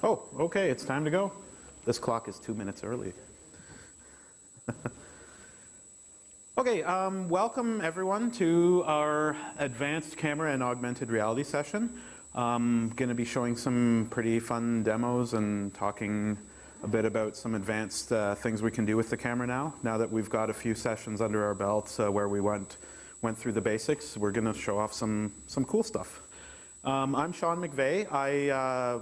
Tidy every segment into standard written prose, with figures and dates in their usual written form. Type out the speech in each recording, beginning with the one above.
Oh, okay, it's time to go. This clock is 2 minutes early. Okay, welcome everyone to our advanced camera and augmented reality session. I'm going to be showing some pretty fun demos and talking a bit about some advanced things we can do with the camera now that we've got a few sessions under our belts where we went through the basics. We're going to show off some cool stuff. I'm Sean McVeigh. I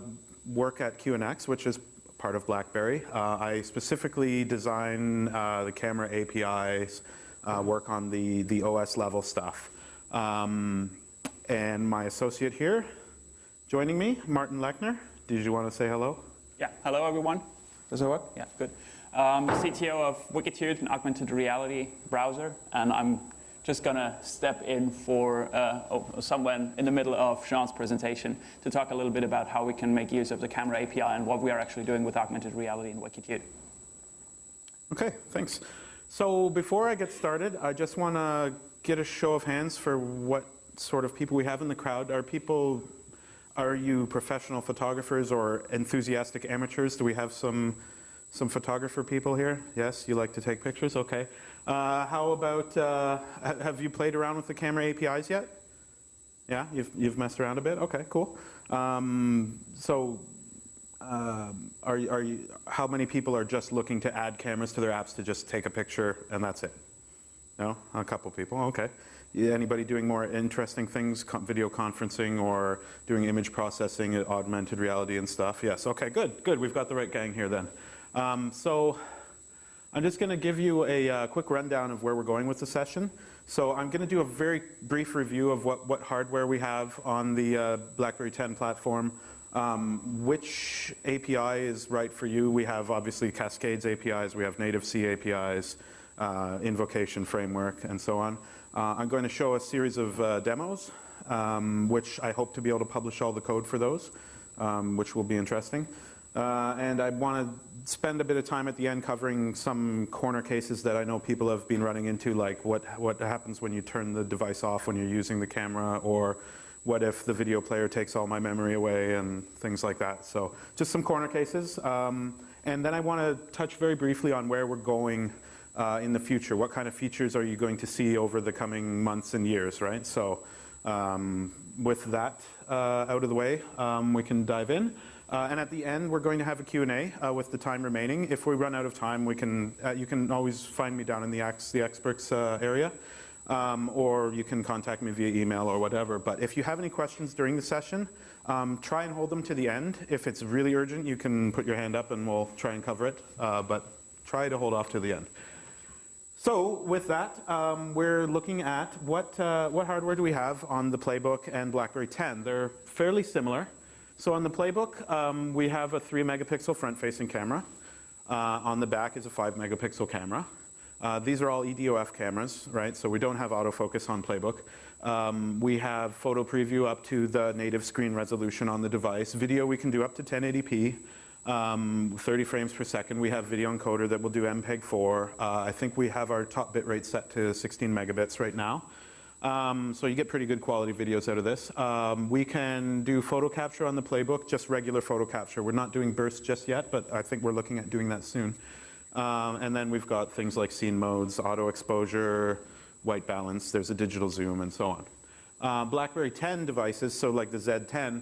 work at QNX, which is part of BlackBerry. I specifically design the camera APIs, work on the OS level stuff. And my associate here, joining me, Martin Lechner. Did you want to say hello? Yeah, hello everyone. Does it work? Yeah, good. CTO of Wikitude, an augmented reality browser, and I'm just going to step in for somewhere in the middle of Sean's presentation to talk a little bit about how we can make use of the camera API and what we are actually doing with augmented reality in Wikitude. Okay, thanks. So before I get started, I just want to get a show of hands for what sort of people we have in the crowd. Are you professional photographers or enthusiastic amateurs? Do we have some photographer people here? Yes, you like to take pictures? Okay. How about, have you played around with the camera APIs yet? Yeah, you've messed around a bit? Okay, cool. How many people are just looking to add cameras to their apps to just take a picture and that's it? No? A couple people, okay. Anybody doing more interesting things, video conferencing or doing image processing, augmented reality and stuff? Yes, okay, good. We've got the right gang here then. So I'm just going to give you a quick rundown of where we're going with the session. So I'm going to do a very brief review of what hardware we have on the BlackBerry 10 platform, which API is right for you. We have obviously Cascades APIs, we have native C APIs, invocation framework, and so on. I'm going to show a series of demos, which I hope to be able to publish all the code for those, which will be interesting. And I want to spend a bit of time at the end covering some corner cases that I know people have been running into, like what happens when you turn the device off when you're using the camera, or what if the video player takes all my memory away, and things like that. So just some corner cases. And then I want to touch very briefly on where we're going in the future. What kind of features are you going to see over the coming months and years, right? So with that out of the way, we can dive in. And at the end, we're going to have a Q&A with the time remaining. If we run out of time, we can, you can always find me down in the Ask the Experts area, or you can contact me via email or whatever. But if you have any questions during the session, try and hold them to the end. If it's really urgent, you can put your hand up and we'll try and cover it. But try to hold off to the end. So with that, we're looking at what hardware do we have on the Playbook and BlackBerry 10. They're fairly similar. So on the Playbook, we have a 3-megapixel front-facing camera. On the back is a 5-megapixel camera. These are all EDOF cameras, right? So we don't have autofocus on Playbook. We have photo preview up to the native screen resolution on the device. Video we can do up to 1080p. 30 frames per second. We have video encoder that will do MPEG-4. I think we have our top bitrate set to 16 megabits right now. So you get pretty good quality videos out of this. We can do photo capture on the Playbook, just regular photo capture. We're not doing burst just yet, but I think we're looking at doing that soon. And then we've got things like scene modes, auto exposure, white balance, there's a digital zoom, and so on. BlackBerry 10 devices, so like the Z10,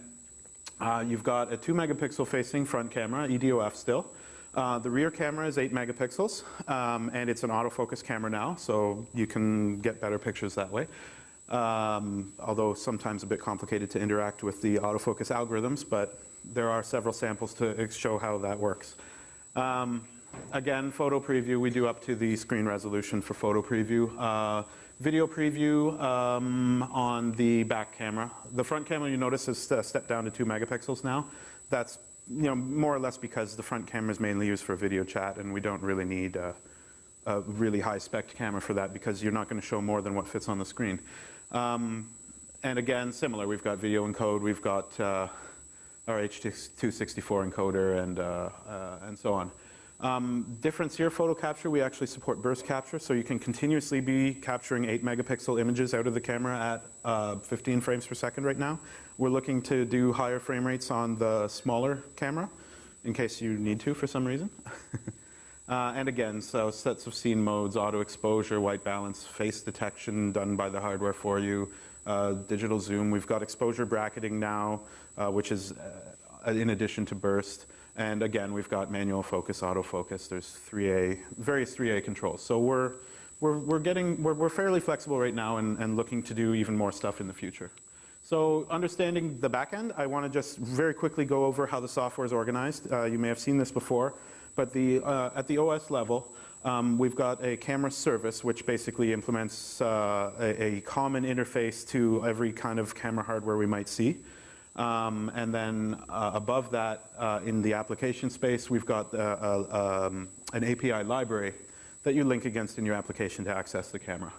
you've got a 2-megapixel facing front camera, EDOF still. The rear camera is 8 megapixels, and it's an autofocus camera now, so you can get better pictures that way. Although sometimes a bit complicated to interact with the autofocus algorithms, but there are several samples to show how that works. Again, photo preview, we do up to the screen resolution for photo preview. Video preview on the back camera. The front camera, you notice, has stepped down to 2 megapixels now. That's more or less because the front camera is mainly used for video chat, and we don't really need a really high-spec camera for that because you're not going to show more than what fits on the screen. And again, similar. We've got video encode. We've got our H.264 encoder, and so on. Difference here, photo capture, we actually support burst capture, so you can continuously be capturing 8-megapixel images out of the camera at 15 frames per second right now. We're looking to do higher frame rates on the smaller camera. in case you need to for some reason. And again, so sets of scene modes, auto exposure, white balance, face detection done by the hardware for you, digital zoom. We've got exposure bracketing now, which is in addition to burst. And again, we've got manual focus, autofocus. There's various 3A controls. So we're fairly flexible right now and looking to do even more stuff in the future. So understanding the back end, I want to just very quickly go over how the software is organized. You may have seen this before, but at the OS level, we've got a camera service, which basically implements a common interface to every kind of camera hardware we might see. And then above that, in the application space, we've got an API library that you link against in your application to access the camera.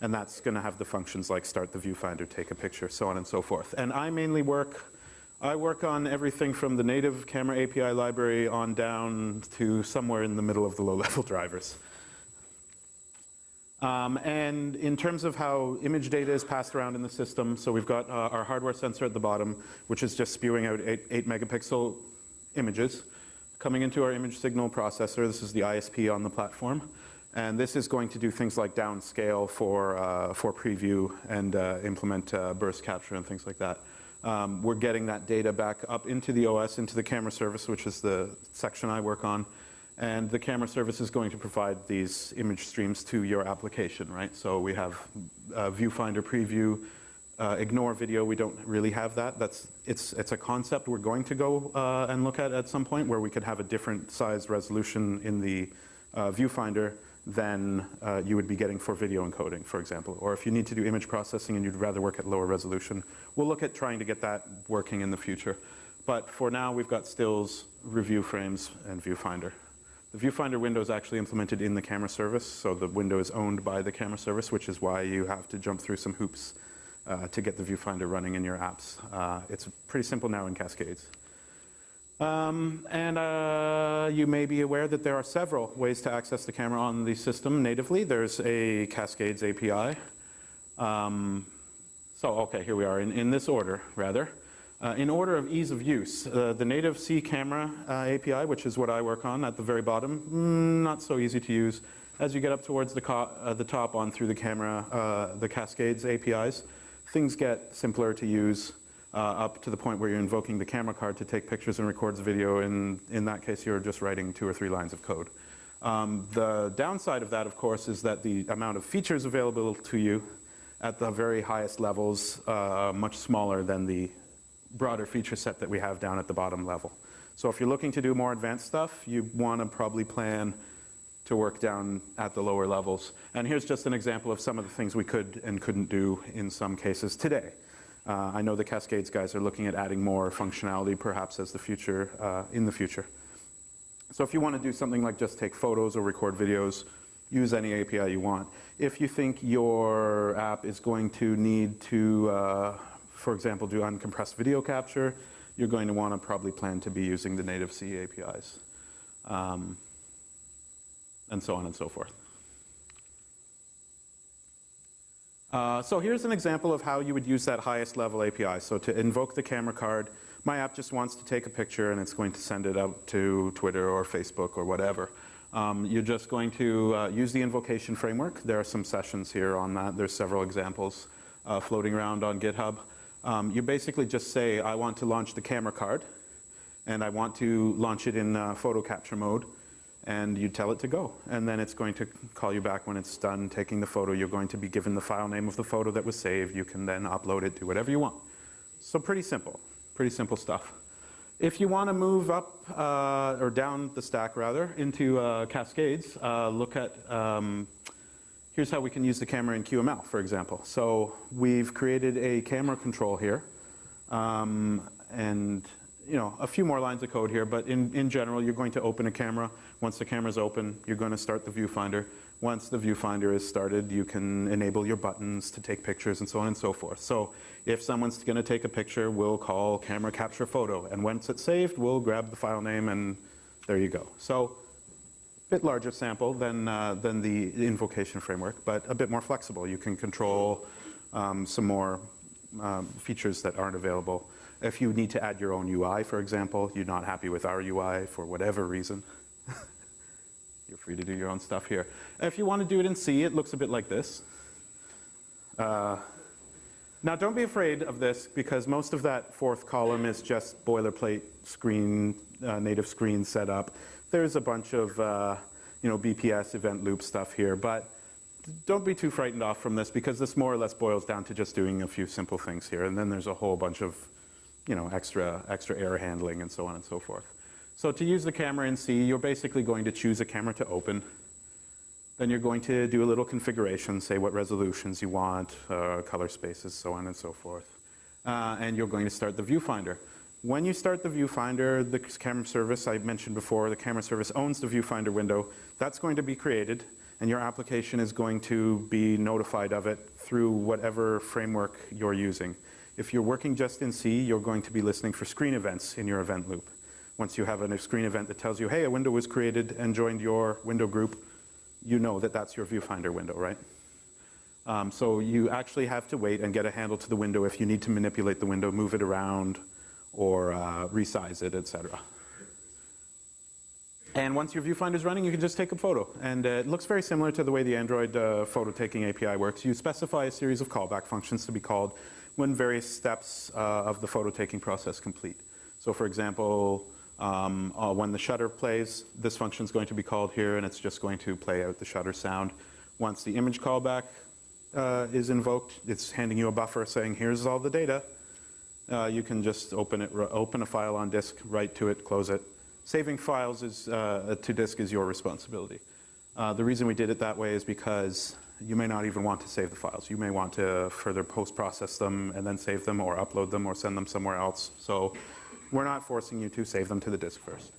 And that's going to have the functions like start the viewfinder, take a picture, so on and so forth. And I mainly work on everything from the native camera API library on down to somewhere in the middle of the low-level drivers. And in terms of how image data is passed around in the system, so we've got our hardware sensor at the bottom, which is just spewing out 8 megapixel images coming into our image signal processor. This is the ISP on the platform. And this is going to do things like downscale for preview and implement burst capture and things like that. We're getting that data back up into the OS, into the camera service, which is the section I work on. And the camera service is going to provide these image streams to your application, right? So we have viewfinder preview, ignore video. We don't really have that. It's a concept we're going to go and look at some point, where we could have a different size resolution in the viewfinder than you would be getting for video encoding, for example. Or if you need to do image processing and you'd rather work at lower resolution, we'll look at trying to get that working in the future. But for now, we've got stills, review frames, and viewfinder. The viewfinder window is actually implemented in the camera service, so the window is owned by the camera service, which is why you have to jump through some hoops to get the viewfinder running in your apps. It's pretty simple now in Cascades. You may be aware that there are several ways to access the camera on the system natively. There's a Cascades API. Okay, here we are in this order, rather. In order of ease of use, the native C camera API, which is what I work on at the very bottom, not so easy to use. As you get up towards the top on through the camera, the Cascades APIs, things get simpler to use. Up to the point where you're invoking the camera card to take pictures and records video. In that case, you're just writing 2 or 3 lines of code. The downside of that, of course, is that the amount of features available to you at the very highest levels much smaller than the broader feature set that we have down at the bottom level. So if you're looking to do more advanced stuff, you want to probably plan to work down at the lower levels. And here's just an example of some of the things we could and couldn't do in some cases today. I know the Cascades guys are looking at adding more functionality, perhaps as the future, in the future. So if you want to do something like just take photos or record videos, use any API you want. If you think your app is going to need to, for example, do uncompressed video capture, you're going to want to probably plan to be using the native C APIs, and so on and so forth. So here's an example of how you would use that highest level API. So to invoke the camera card, my app just wants to take a picture and it's going to send it out to Twitter or Facebook or whatever. You're just going to use the invocation framework. There are some sessions here on that. There's several examples floating around on GitHub. You basically just say, I want to launch the camera card and I want to launch it in photo capture mode. And you tell it to go. And then it's going to call you back when it's done taking the photo. You're going to be given the file name of the photo that was saved. You can then upload it, do whatever you want. So pretty simple stuff. If you want to move up, or down the stack rather, into Cascades, look at, here's how we can use the camera in QML, for example. So we've created a camera control here. And a few more lines of code here, but in general, you're going to open a camera. Once the camera's open, you're going to start the viewfinder. Once the viewfinder is started, you can enable your buttons to take pictures and so on and so forth. So if someone's going to take a picture, we'll call camera capture photo. And once it's saved, we'll grab the file name and there you go. So a bit larger sample than the invocation framework, but a bit more flexible. You can control some more features that aren't available. If you need to add your own UI, for example, you're not happy with our UI for whatever reason, you're free to do your own stuff here. If you want to do it in C, it looks a bit like this. Now, don't be afraid of this, because most of that fourth column is just boilerplate screen, native screen setup. There's a bunch of BPS event loop stuff here, but don't be too frightened off from this, because this more or less boils down to just doing a few simple things here, and then there's a whole bunch of extra error handling and so on and so forth. So to use the camera in C, you're basically going to choose a camera to open. Then you're going to do a little configuration, say what resolutions you want, color spaces, so on and so forth. And you're going to start the viewfinder. When you start the viewfinder, the camera service, I mentioned before, the camera service owns the viewfinder window. That's going to be created, and your application is going to be notified of it through whatever framework you're using. If you're working just in C, you're going to be listening for screen events in your event loop. Once you have a screen event that tells you, hey, a window was created and joined your window group, you know that that's your viewfinder window, right? So you actually have to wait and get a handle to the window if you need to manipulate the window, move it around, or resize it, etc. And once your viewfinder is running, you can just take a photo. And it looks very similar to the way the Android photo taking API works. You specify a series of callback functions to be called when various steps of the photo taking process complete. So for example, when the shutter plays, this function is going to be called here, and it's just going to play out the shutter sound. Once the image callback is invoked, it's handing you a buffer saying, here's all the data. You can just open a file on disk, write to it, close it. Saving files to disk is your responsibility. The reason we did it that way is because you may not even want to save the files. You may want to further post-process them and then save them, or upload them, or send them somewhere else. So we're not forcing you to save them to the disk first.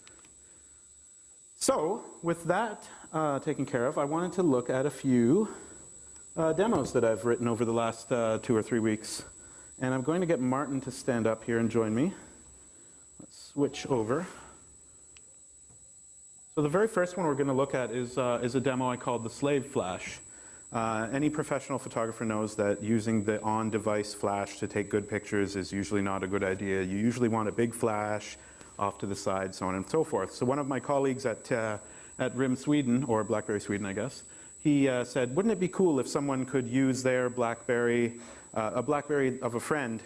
So with that taken care of, I wanted to look at a few demos that I've written over the last 2 or 3 weeks. And I'm going to get Martin to stand up here and join me. Let's switch over. So the very first one we're going to look at is a demo I called the slave flash. Any professional photographer knows that using the on-device flash to take good pictures is usually not a good idea. You usually want a big flash off to the side, so on and so forth. So one of my colleagues at RIM Sweden, or BlackBerry Sweden, I guess, he said, wouldn't it be cool if someone could use their BlackBerry, a BlackBerry of a friend,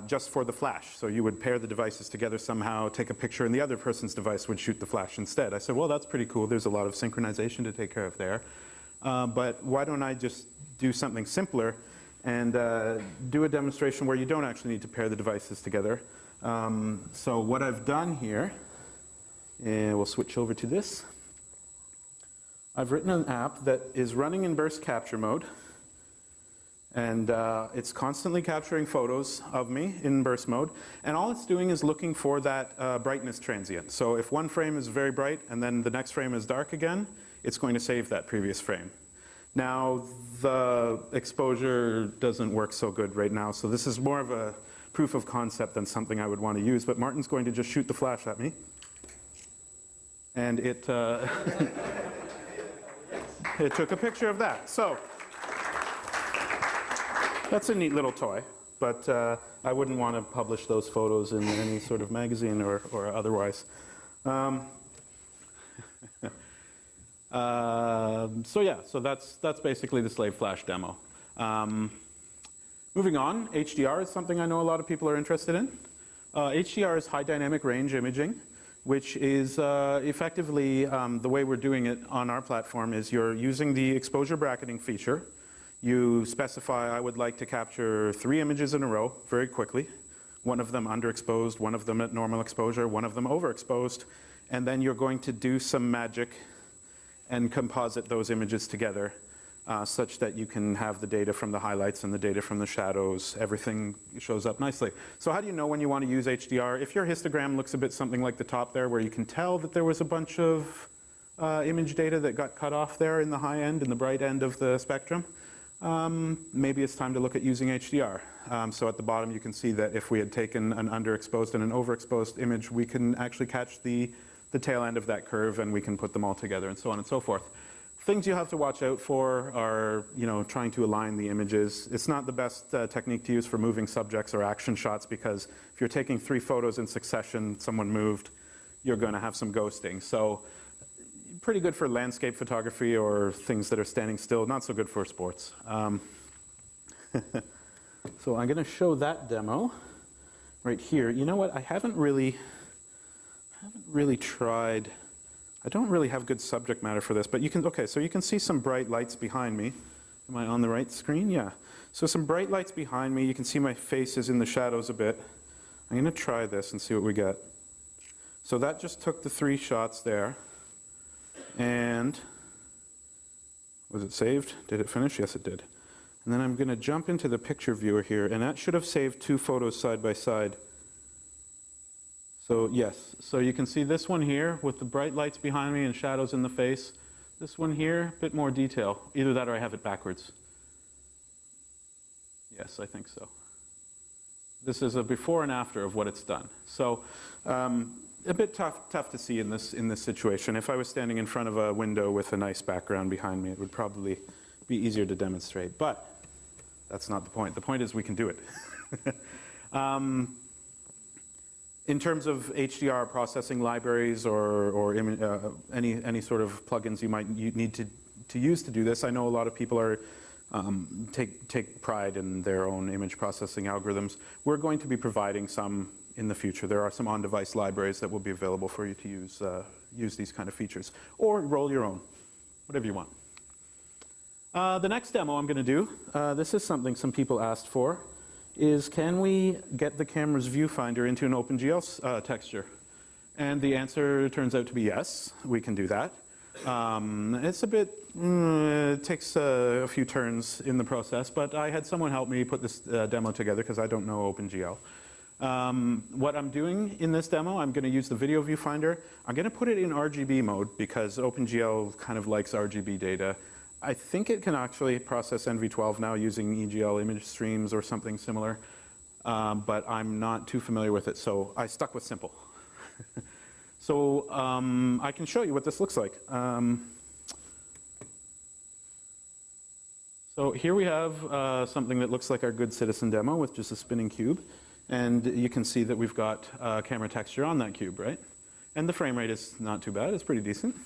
just for the flash? So you would pair the devices together somehow, take a picture, and the other person's device would shoot the flash instead. I said, well, that's pretty cool. There's a lot of synchronization to take care of there. But why don't I just do something simpler and do a demonstration where you don't actually need to pair the devices together. So what I've done here, and we'll switch over to this. I've written an app that is running in burst capture mode. And it's constantly capturing photos of me in burst mode. And all it's doing is looking for that brightness transient. So if one frame is very bright and then the next frame is dark again, it's going to save that previous frame. Now, the exposure doesn't work so good right now, so this is more of a proof of concept than something I would want to use, but Martin's going to just shoot the flash at me. And it, it took a picture of that. So that's a neat little toy, but I wouldn't want to publish those photos in any sort of magazine or otherwise. So yeah, so that's basically the slave flash demo. Moving on, HDR is something I know a lot of people are interested in. HDR is high dynamic range imaging, which is effectively the way we're doing it on our platform is you're using the exposure bracketing feature. You specify, I would like to capture 3 images in a row very quickly, one of them underexposed, one of them at normal exposure, one of them overexposed, and then you're going to do some magic and composite those images together such that you can have the data from the highlights and the data from the shadows. Everything shows up nicely. So how do you know when you want to use HDR? If your histogram looks a bit something like the top there, where you can tell that there was a bunch of image data that got cut off there in the high end, in the bright end of the spectrum, maybe it's time to look at using HDR. So at the bottom you can see that if we had taken an underexposed and an overexposed image, we can actually catch the tail end of that curve and we can put them all together and so on and so forth. Things you have to watch out for are, trying to align the images. It's not the best technique to use for moving subjects or action shots, because if you're taking 3 photos in succession, someone moved, you're going to have some ghosting. So pretty good for landscape photography or things that are standing still, not so good for sports. So I'm going to show that demo right here. You know what? I haven't really tried. I don't really have good subject matter for this, but so you can see some bright lights behind me. Am I on the right screen? Yeah. So some bright lights behind me. You can see my face is in the shadows a bit. I'm going to try this and see what we get. So that just took the 3 shots there. And was it saved? Did it finish? Yes, it did. And then I'm going to jump into the picture viewer here, and that should have saved 2 photos side by side. So yes, so you can see this one here with the bright lights behind me and shadows in the face. This one here, a bit more detail. Either that or I have it backwards. Yes, I think so. This is a before and after of what it's done. So a bit tough to see in this situation. If I was standing in front of a window with a nice background behind me, it would probably be easier to demonstrate. But that's not the point. The point is we can do it. In terms of HDR processing libraries or any sort of plugins you might need to use to do this, I know a lot of people are take pride in their own image processing algorithms. We're going to be providing some in the future. There are some on-device libraries that will be available for you to use these kind of features, or roll your own, whatever you want. The next demo I'm going to do, this is something some people asked for, is can we get the camera's viewfinder into an OpenGL texture? And the answer turns out to be yes, we can do that. It's a bit, it takes a few turns in the process, but I had someone help me put this demo together because I don't know OpenGL. What I'm doing in this demo, I'm going to use the video viewfinder. I'm going to put it in RGB mode because OpenGL kind of likes RGB data. I think it can actually process NV12 now using EGL image streams or something similar, but I'm not too familiar with it, so I stuck with simple. So I can show you what this looks like. So here we have something that looks like our Good Citizen demo with just a spinning cube. And you can see that we've got camera texture on that cube, right? And the frame rate is not too bad. It's pretty decent.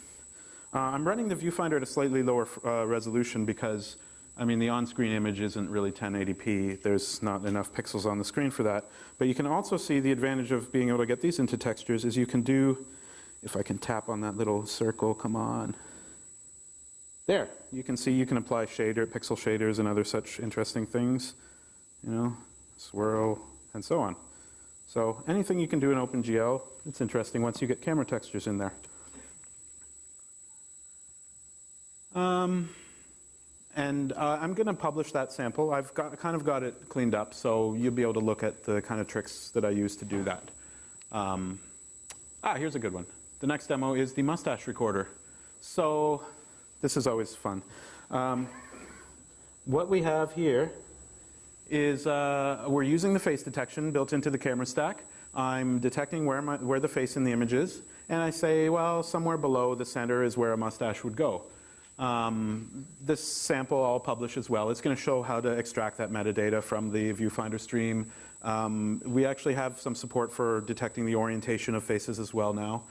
I'm running the viewfinder at a slightly lower resolution because, I mean, the on-screen image isn't really 1080p. There's not enough pixels on the screen for that. But you can also see the advantage of being able to get these into textures is you can do, if I can tap on that little circle, come on. There, you can see you can apply pixel shaders and other such interesting things. You know, swirl, and so on. So anything you can do in OpenGL, it's interesting once you get camera textures in there. I'm going to publish that sample. I've kind of got it cleaned up, so you'll be able to look at the kind of tricks that I use to do that. Here's a good one. The next demo is the mustache recorder. So this is always fun. What we have here is we're using the face detection built into the camera stack. I'm detecting where the face in the image is, and I say, well, somewhere below the center is where a mustache would go. This sample I'll publish as well. It's going to show how to extract that metadata from the viewfinder stream. We actually have some support for detecting the orientation of faces as well now.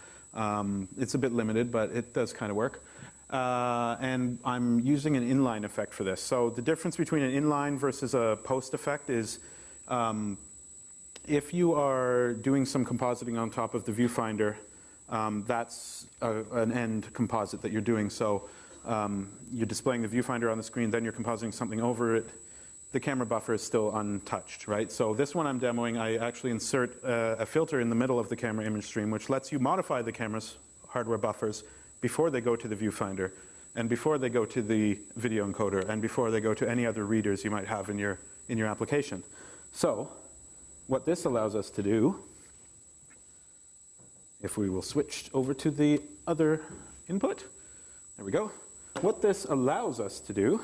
It's a bit limited, but it does kind of work. And I'm using an inline effect for this. So the difference between an inline versus a post effect is if you are doing some compositing on top of the viewfinder, that's an end composite that you're doing. So you're displaying the viewfinder on the screen, then you're compositing something over it. The camera buffer is still untouched, right? So this one I'm demoing, I actually insert a filter in the middle of the camera image stream, which lets you modify the camera's hardware buffers before they go to the viewfinder, and before they go to the video encoder, and before they go to any other readers you might have in your application. So what this allows us to do, if we will switch over to the other input, there we go. What this allows us to do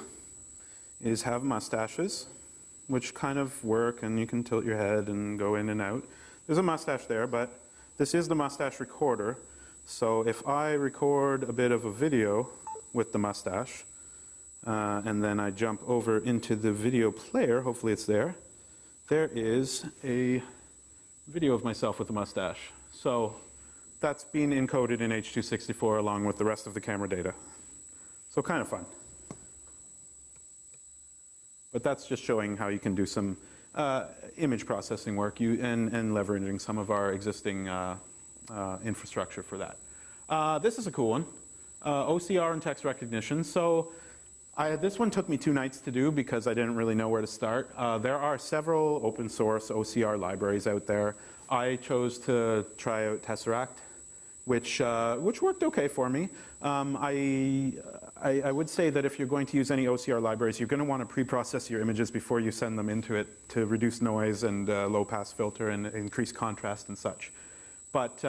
is have mustaches, which kind of work, and you can tilt your head and go in and out. There's a mustache there, but this is the mustache recorder. So if I record a bit of a video, with the mustache. And then I jump over into the video player. Hopefully it's there. There is a video of myself with a mustache. So that's being encoded in H.264 along with the rest of the camera data. So kind of fun. But that's just showing how you can do some image processing work and leveraging some of our existing infrastructure for that. This is a cool one. OCR and text recognition. So this one took me 2 nights to do because I didn't really know where to start. There are several open source OCR libraries out there. I chose to try out Tesseract, which worked okay for me. I would say that if you're going to use any OCR libraries, you're going to want to pre-process your images before you send them into it to reduce noise and low-pass filter and increase contrast and such. But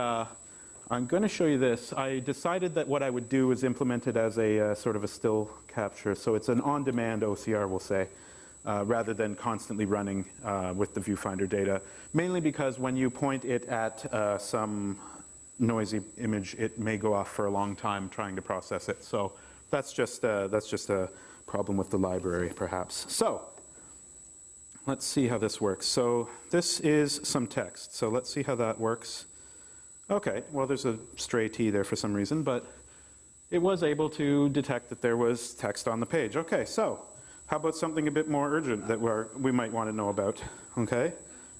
I'm going to show you this. I decided that what I would do is implement it as a sort of a still capture. So it's an on-demand OCR, we'll say, rather than constantly running with the viewfinder data. Mainly because when you point it at some noisy image, it may go off for a long time trying to process it. So that's just a problem with the library, perhaps. So let's see how this works. So this is some text. So let's see how that works. Okay, well, there's a stray T there for some reason, but it was able to detect that there was text on the page. Okay, so how about something a bit more urgent that we might want to know about? Okay,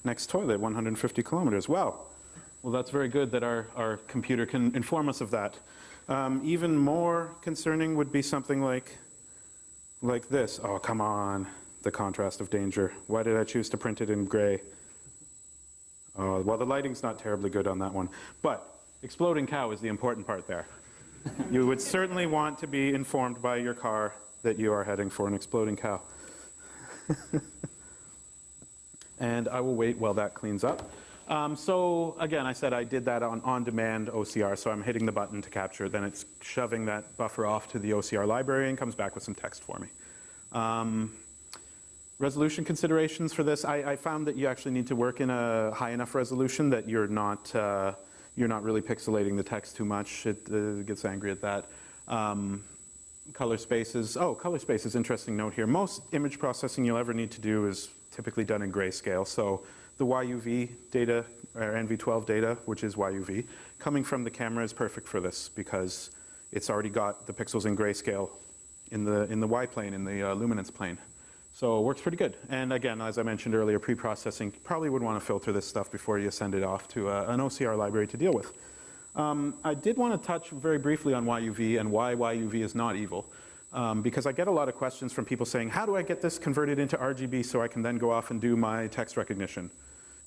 next toilet, 150 kilometers. Wow. Well, that's very good that our computer can inform us of that. Even more concerning would be something like this. Oh, come on, the contrast of danger. Why did I choose to print it in gray? Well, the lighting's not terribly good on that one. But exploding cow is the important part there. You would certainly want to be informed by your car that you are heading for an exploding cow. And I will wait while that cleans up. So again, I said I did that on on-demand OCR, so I'm hitting the button to capture, then it's shoving that buffer off to the OCR library and comes back with some text for me. Resolution considerations for this, I found that you actually need to work in a high enough resolution that you're not really pixelating the text too much. It gets angry at that. Color spaces. Oh, color spaces, interesting note here. Most image processing you'll ever need to do is typically done in grayscale. So the YUV data, or NV12 data, which is YUV, coming from the camera is perfect for this because it's already got the pixels in grayscale in the Y plane, in the luminance plane. So it works pretty good. And again, as I mentioned earlier, pre-processing, probably would want to filter this stuff before you send it off to an OCR library to deal with. I did want to touch very briefly on YUV and why YUV is not evil. Because I get a lot of questions from people saying, how do I get this converted into RGB so I can then go off and do my text recognition?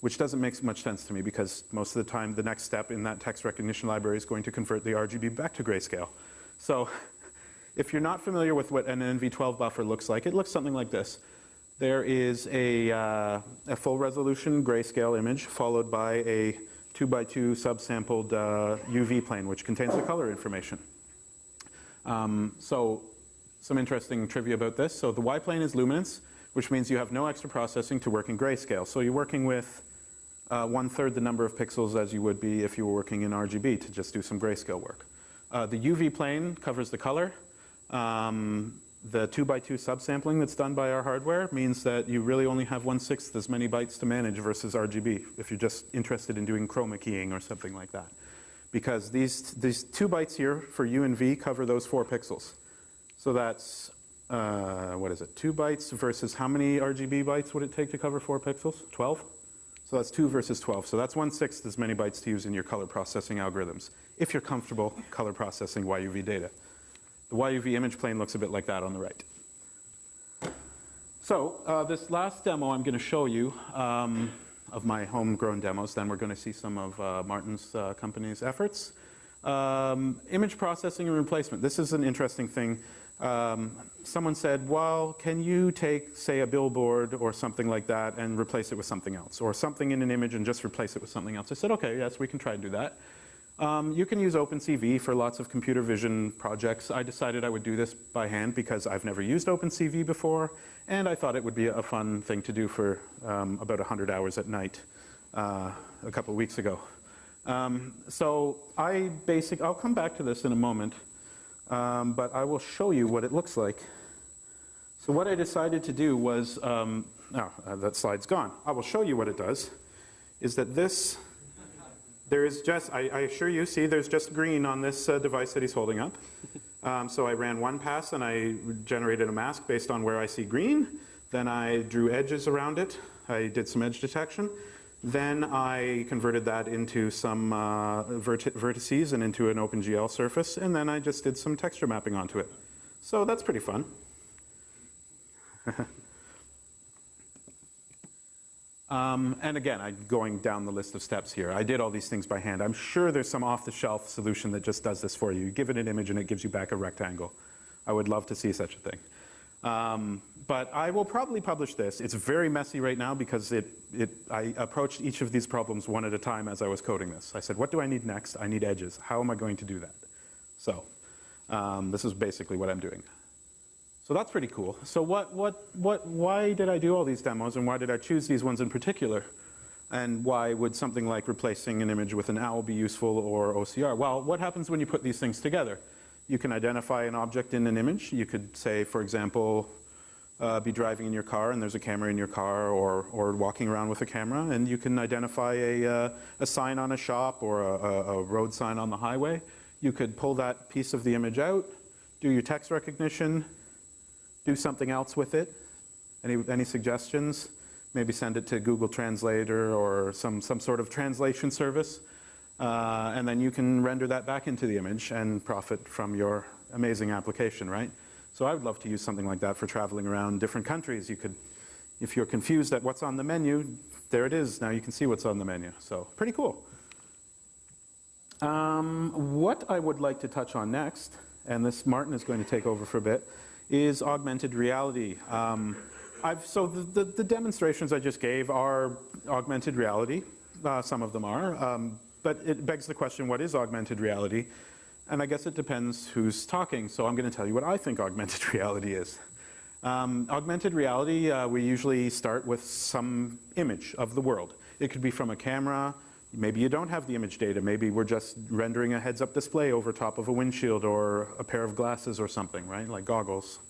Which doesn't make much sense to me because most of the time the next step in that text recognition library is going to convert the RGB back to grayscale. So if you're not familiar with what an NV12 buffer looks like, it looks something like this. There is a full resolution grayscale image followed by a 2x2 subsampled UV plane, which contains the color information. So some interesting trivia about this. So the Y plane is luminance, which means you have no extra processing to work in grayscale. So you're working with 1/3 the number of pixels as you would be if you were working in RGB to just do some grayscale work. The UV plane covers the color. The 2x2 subsampling that's done by our hardware means that you really only have 1/6 as many bytes to manage versus RGB if you're just interested in doing chroma keying or something like that. Because these 2 bytes here for U and V cover those 4 pixels. So that's, what is it, 2 bytes versus how many RGB bytes would it take to cover 4 pixels? 12? So that's 2 versus 12. So that's 1/6 as many bytes to use in your color processing algorithms, if you're comfortable color processing YUV data. The YUV image plane looks a bit like that on the right. So this last demo I'm going to show you of my homegrown demos, then we're going to see some of Martin's company's efforts. Image processing and replacement. This is an interesting thing. Someone said, well, can you take, say, a billboard or something like that and replace it with something else? Or something in an image and just replace it with something else? I said, okay, yes, we can try and do that. You can use OpenCV for lots of computer vision projects. I decided I would do this by hand because I've never used OpenCV before, and I thought it would be a fun thing to do for about 100 hours at night a couple of weeks ago. So I'll come back to this in a moment. but I will show you what it looks like. So what I decided to do was, that slide's gone. I will show you what it does, is that this, there is just, I assure you, see, there's just green on this device that he's holding up. So I ran one pass and I generated a mask based on where I see green. Then I drew edges around it. I did some edge detection. Then I converted that into some vertices and into an OpenGL surface. And then I just did some texture mapping onto it. So that's pretty fun. And again, I'm going down the list of steps here. I did all these things by hand. I'm sure there's some off-the-shelf solution that just does this for you. You give it an image and it gives you back a rectangle. I would love to see such a thing. But I will probably publish this. It's very messy right now because I approached each of these problems one at a time as I was coding this. I said, what do I need next? I need edges. How am I going to do that? So this is basically what I'm doing. So that's pretty cool. So why did I do all these demos, and why did I choose these ones in particular? And why would something like replacing an image with an owl be useful, or OCR? Well, what happens when you put these things together? You can identify an object in an image. You could say, for example, be driving in your car and there's a camera in your car, or walking around with a camera, and you can identify a sign on a shop or a road sign on the highway. You could pull that piece of the image out, do your text recognition, do something else with it. Any suggestions? Maybe send it to Google Translator or some sort of translation service. And then you can render that back into the image and profit from your amazing application, right? So I would love to use something like that for traveling around different countries. You could, if you're confused at what's on the menu, there it is. Now you can see what's on the menu. So pretty cool. What I would like to touch on next, and this Martin is going to take over for a bit, is augmented reality. So the demonstrations I just gave are augmented reality. Some of them are. But it begs the question, what is augmented reality? And I guess it depends who's talking. So I'm going to tell you what I think augmented reality is. Augmented reality, we usually start with some image of the world. It could be from a camera. Maybe you don't have the image data. Maybe we're just rendering a heads-up display over top of a windshield or a pair of glasses or something, right? Like goggles.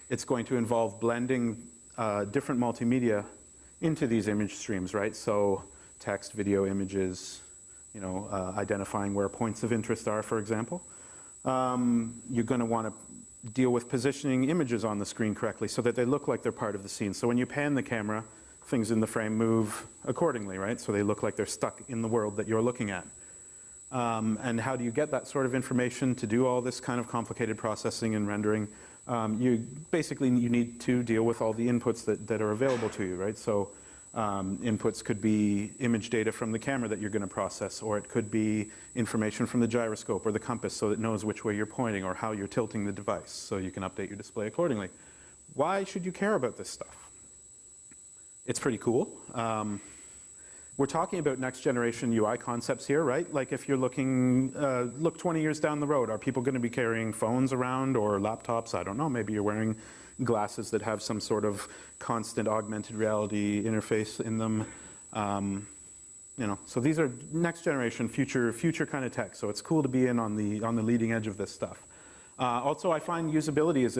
It's going to involve blending different multimedia into these image streams, right? So text, video, images, identifying where points of interest are, for example. You're going to want to deal with positioning images on the screen correctly so that they look like they're part of the scene. So when you pan the camera, things in the frame move accordingly, right? So they look like they're stuck in the world that you're looking at. And how do you get that sort of information to do all this kind of complicated processing and rendering? You need to deal with all the inputs that are available to you, right? So inputs could be image data from the camera that you're going to process, or it could be information from the gyroscope or the compass so it knows which way you're pointing or how you're tilting the device so you can update your display accordingly. Why should you care about this stuff? It's pretty cool. We're talking about next generation UI concepts here, right? Like if you're looking, look 20 years down the road, are people going to be carrying phones around or laptops? I don't know. Maybe you're wearing glasses that have some sort of constant augmented reality interface in them. So these are next generation, future kind of tech. So it's cool to be in on the leading edge of this stuff. Also, I find usability is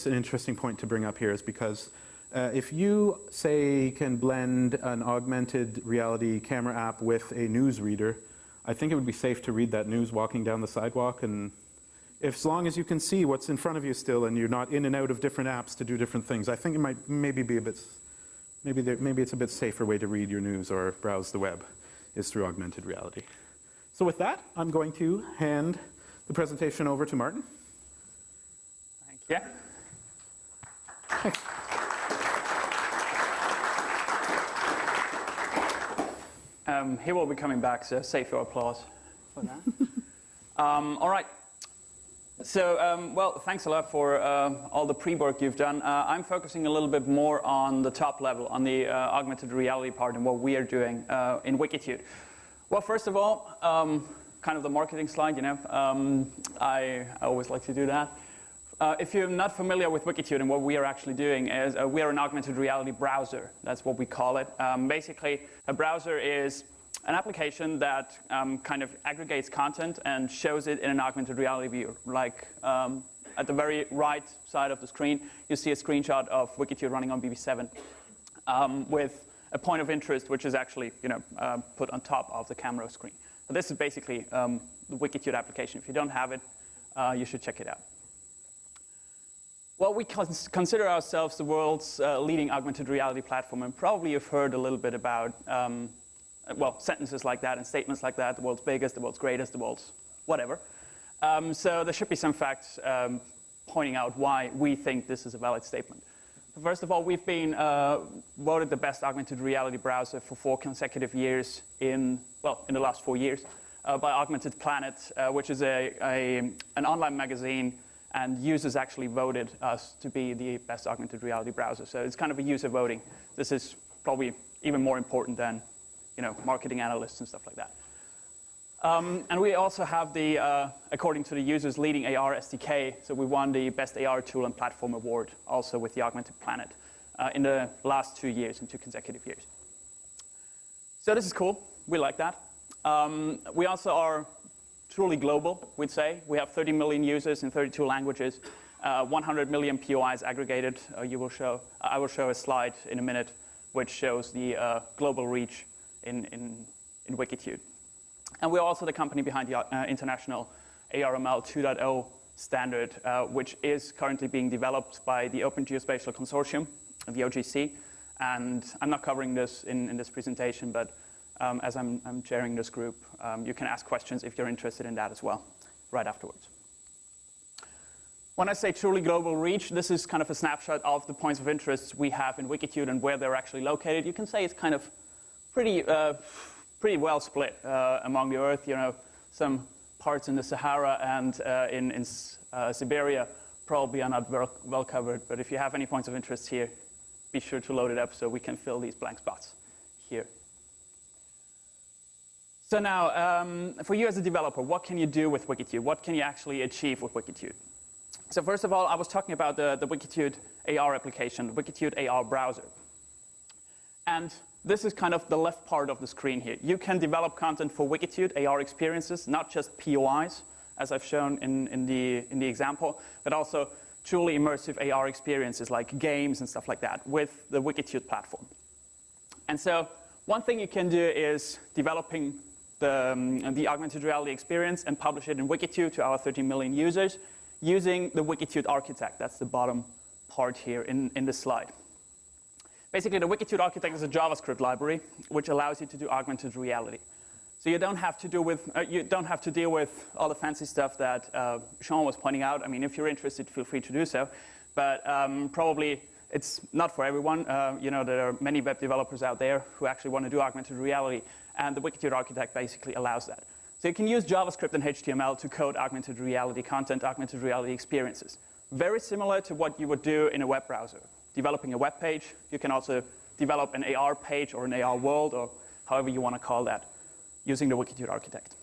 an interesting point to bring up here, is because if you, say, can blend an augmented reality camera app with a news reader, I think it would be safe to read that news walking down the sidewalk. And as long as you can see what's in front of you still and you're not in and out of different apps to do different things, I think it might maybe be a bit, maybe it's a bit safer way to read your news or browse the web is through augmented reality. So with that, I'm going to hand the presentation over to Martin. Thank you. Thanks. He will be coming back, so save your applause for that. All right. So, well, thanks a lot for all the pre-work you've done. I'm focusing a little bit more on the top level, on the augmented reality part and what we are doing in Wikitude. Well, first of all, kind of the marketing slide, I always like to do that. If you're not familiar with Wikitude and what we are actually doing is we are an augmented reality browser. That's what we call it. Basically, a browser is an application that kind of aggregates content and shows it in an augmented reality view. Like at the very right side of the screen, you see a screenshot of Wikitude running on BB7 with a point of interest, which is actually put on top of the camera screen. So this is basically the Wikitude application. If you don't have it, you should check it out. Well, we consider ourselves the world's leading augmented reality platform, and probably you've heard a little bit about sentences like that and statements like that, the world's biggest, the world's greatest, the world's whatever. So there should be some facts pointing out why we think this is a valid statement. First of all, we've been voted the best augmented reality browser for 4 consecutive years in the last 4 years by Augmented Planet, which is an online magazine, and users actually voted us to be the best augmented reality browser. So it's kind of a user voting. This is probably even more important than marketing analysts and stuff like that. And we also have the, according to the users, leading AR SDK. So we won the Best AR Tool and Platform Award, also with the Augmented Planet, in the last 2 years, in 2 consecutive years. So this is cool. We like that. We also are truly global, we'd say. We have 30 million users in 32 languages, 100 million POIs aggregated. I will show a slide in a minute, which shows the global reach in Wikitude. And we're also the company behind the international ARML 2.0 standard, which is currently being developed by the Open Geospatial Consortium, the OGC. And I'm not covering this in this presentation, but as I'm chairing this group, you can ask questions if you're interested in that as well, right afterwards. When I say truly global reach, this is kind of a snapshot of the points of interest we have in Wikitude and where they're actually located. You can say it's kind of pretty well split among the Earth. Some parts in the Sahara and in Siberia probably are not well covered. But if you have any points of interest here, be sure to load it up so we can fill these blank spots here. So now, for you as a developer, what can you do with Wikitude? What can you actually achieve with Wikitude? So first of all, I was talking about the Wikitude AR application, the Wikitude AR browser. And this is kind of the left part of the screen here. You can develop content for Wikitude AR experiences, not just POIs, as I've shown in the example, but also truly immersive AR experiences like games and stuff like that with the Wikitude platform. And so one thing you can do is developing the augmented reality experience and publish it in Wikitude to our 30 million users using the Wikitude architect. That's the bottom part here in this slide. Basically, the Wikitude architect is a JavaScript library which allows you to do augmented reality. So you don't have to deal with all the fancy stuff that Sean was pointing out. I mean, if you're interested, feel free to do so. But probably it's not for everyone. There are many web developers out there who actually want to do augmented reality, and the Wikitude architect basically allows that. So you can use JavaScript and HTML to code augmented reality content, augmented reality experiences. Very similar to what you would do in a web browser. Developing a web page, you can also develop an AR page or an AR world, or however you want to call that, using the Wikitude architect.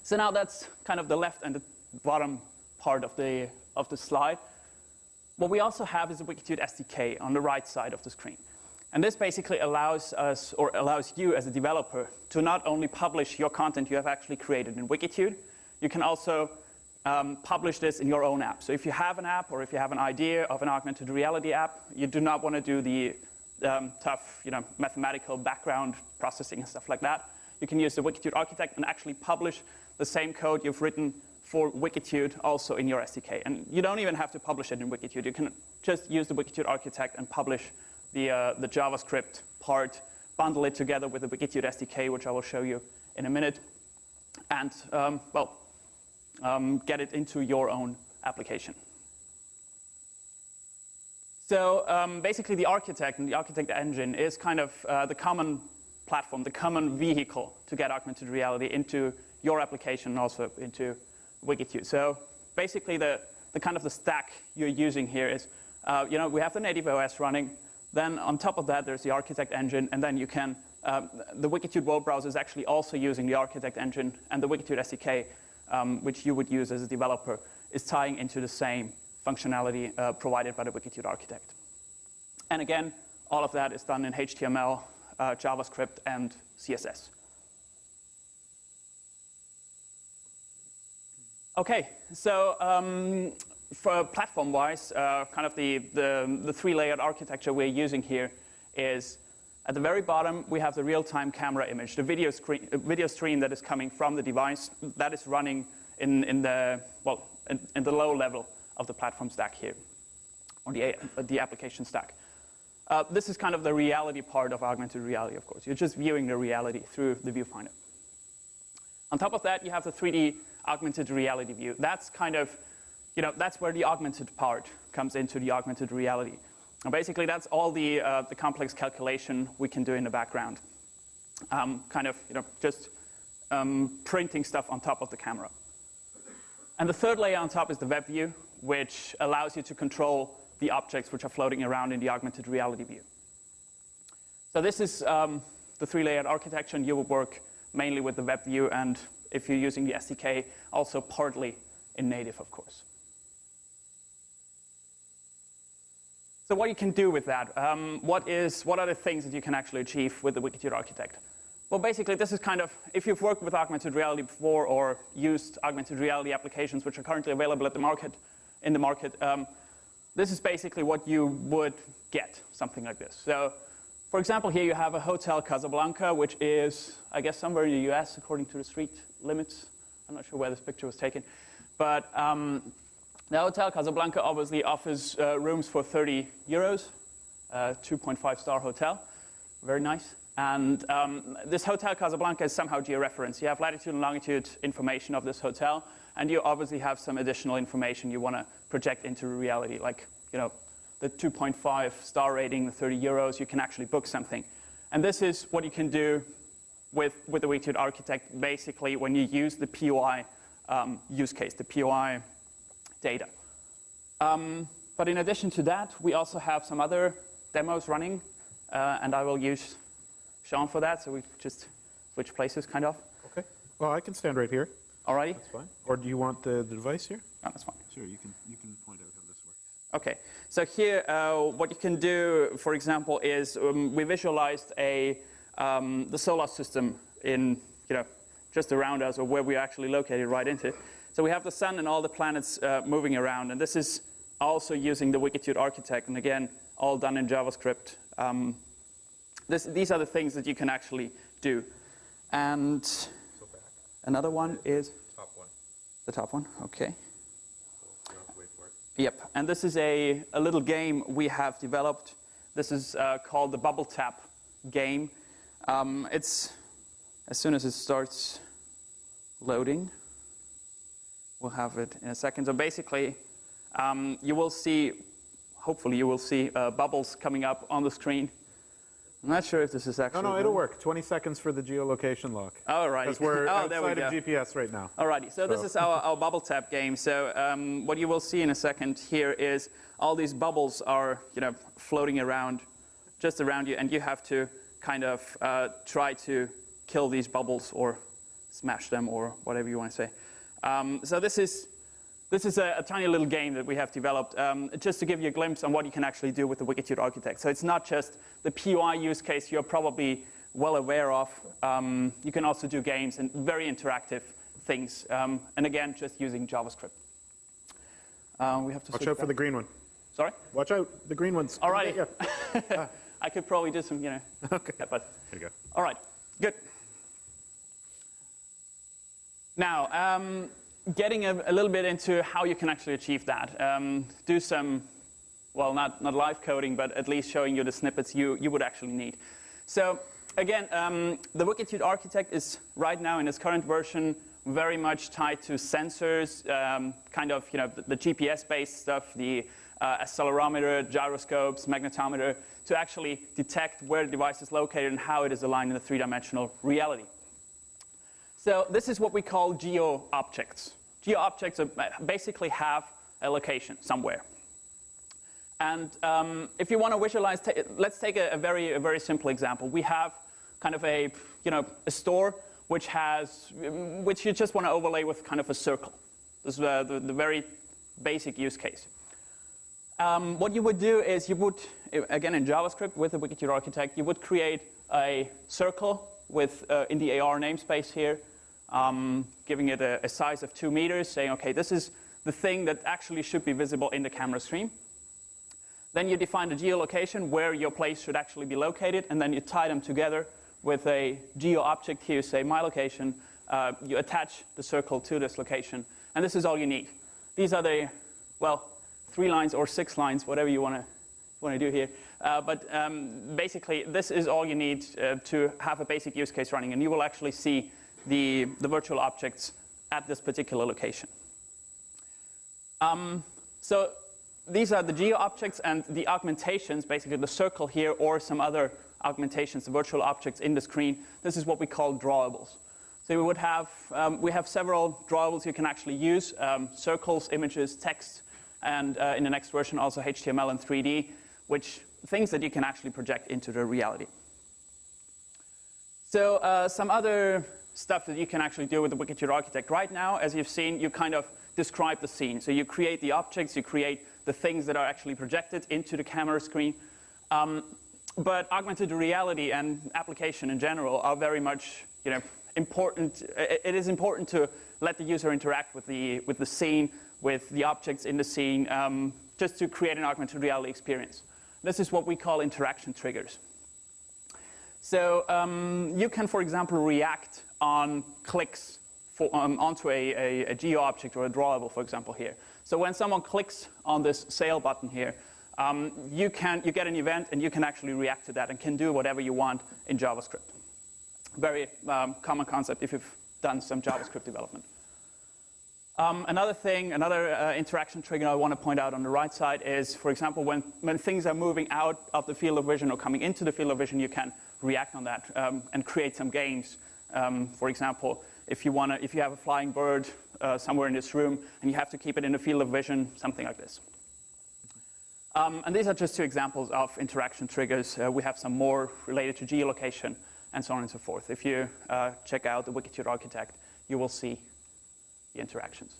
So now that's kind of the left and the bottom part of the slide. What we also have is a Wikitude SDK on the right side of the screen. And this basically allows us, or allows you as a developer, to not only publish your content you have actually created in Wikitude, you can also publish this in your own app. So if you have an app, or if you have an idea of an augmented reality app, you do not want to do the tough mathematical background processing and stuff like that, you can use the Wikitude architect and actually publish the same code you've written for Wikitude also in your SDK. And you don't even have to publish it in Wikitude. You can just use the Wikitude architect and publish the JavaScript part, bundle it together with the Wikitude SDK, which I will show you in a minute, and get it into your own application. So basically the architect and the architect engine is kind of the common platform, the common vehicle to get augmented reality into your application and also into Wikitude. So basically the kind of the stack you're using here is, we have the native OS running. Then on top of that, there's the architect engine, and then you can, the Wikitude web browser is actually also using the architect engine, and the Wikitude SDK, which you would use as a developer, is tying into the same functionality provided by the Wikitude architect. And again, all of that is done in HTML, JavaScript, and CSS. Okay, so for platform-wise, kind of the three-layered architecture we're using here is at the very bottom we have the real-time camera image, the video stream that is coming from the device that is running in the low level of the platform stack here, or the application stack. This is kind of the reality part of augmented reality, of course. You're just viewing the reality through the viewfinder. On top of that, you have the 3D augmented reality view. That's kind of, that's where the augmented part comes into the augmented reality. And basically, that's all the complex calculation we can do in the background. Kind of, just printing stuff on top of the camera. And the third layer on top is the web view, which allows you to control the objects which are floating around in the augmented reality view. So this is the three-layered architecture, and you will work mainly with the web view, and if you're using the SDK, also partly in native, of course. So what you can do with that, what are the things that you can actually achieve with the Wikitude Architect? Well, basically, this is kind of, if you've worked with augmented reality before or used augmented reality applications which are currently available in the market, this is basically what you would get, something like this. So, for example, here you have a Hotel Casablanca, which is, I guess, somewhere in the US, according to the street limits. I'm not sure where this picture was taken. But the Hotel Casablanca obviously offers rooms for 30 euros, 2.5-star hotel. Very nice. And this Hotel Casablanca is somehow georeferenced. You have latitude and longitude information of this hotel, and you obviously have some additional information you want to project into reality, like the 2.5-star rating, the 30 euros, you can actually book something. And this is what you can do with the Wikitude Architect, basically, when you use the POI use case, the POI data. But in addition to that, we also have some other demos running, and I will use Sean for that, so we just switch places, kind of. Okay. Well, I can stand right here. Alrighty. That's fine. Or do you want the device here? Oh, that's fine. Sure, you can point out how this works. Okay. So here, what you can do, for example, is we visualized the solar system in, just around us, or where we're actually located right into. So we have the sun and all the planets moving around, and this is also using the Wikitude Architect, and again, all done in JavaScript. These are the things that you can actually do. And another one is top one. The top one, okay. So you have to wait for it. Yep, and this is a little game we have developed. This is called the Bubble Tap game. It's, as soon as it starts loading, we'll have it in a second. So basically, you will see, hopefully you will see bubbles coming up on the screen. I'm not sure if this is actually... No, it'll work. 20 seconds for the geolocation lock. All right. Because we're outside of GPS right now. All righty. So this is our bubble tap game. So what you will see in a second here is all these bubbles are, floating around, just around you, and you have to kind of try to kill these bubbles or smash them or whatever you want to say. So this is a tiny little game that we have developed just to give you a glimpse on what you can actually do with the Wikitude Architect. So it's not just the POI use case you're probably well aware of. You can also do games and very interactive things. And again, just using JavaScript. We have to watch out for the green one. Sorry? Watch out, the green one's. All right. I could probably do some, Okay. But there you go. All right. Good. Now, getting a little bit into how you can actually achieve that. Do some, well, not live coding, but at least showing you the snippets you would actually need. So again, the Wikitude Architect is right now in its current version very much tied to sensors, kind of the GPS-based stuff, the accelerometer, gyroscopes, magnetometer, to actually detect where the device is located and how it is aligned in the three-dimensional reality. So this is what we call geo-objects. Geo-objects basically have a location somewhere. And if you want to visualize, let's take a very simple example. We have kind of a store which you just want to overlay with kind of a circle. This is the very basic use case. What you would do is you would, again in JavaScript with the Wikitude Architect, you would create a circle with in the AR namespace here giving it a size of 2 meters, saying, okay, this is the thing that actually should be visible in the camera screen. Then you define the geolocation where your place should actually be located, and then you tie them together with a geo object here, say my location. You attach the circle to this location, and this is all you need. These are the, well, 3 lines or 6 lines, whatever you want to do here. But basically, this is all you need to have a basic use case running, and you will actually see the virtual objects at this particular location. So these are the geo objects, and the augmentations, basically the circle here or some other augmentations, the virtual objects in the screen. This is what we call drawables. So we would have we have several drawables you can actually use: circles, images, text, and in the next version also HTML and 3D, which things that you can actually project into the reality. So some other stuff that you can actually do with the Wikitude Architect. Right now, as you've seen, you kind of describe the scene. So you create the objects, you create the things that are actually projected into the camera screen. But augmented reality and application in general are very much, important. It is important to let the user interact with the scene, with the objects in the scene, just to create an augmented reality experience. This is what we call interaction triggers. So you can, for example, react on clicks onto a geo object or a drawable, for example, here. So when someone clicks on this sail button here, you get an event, and you can actually react to that and can do whatever you want in JavaScript. Very common concept if you've done some JavaScript development. Another interaction trigger I want to point out on the right side is, for example, when things are moving out of the field of vision or coming into the field of vision, you can react on that and create some games. For example, if you have a flying bird somewhere in this room and you have to keep it in the field of vision, something like this. And these are just 2 examples of interaction triggers. We have some more related to geolocation and so on and so forth. If you check out the Wikitude Architect, you will see the interactions.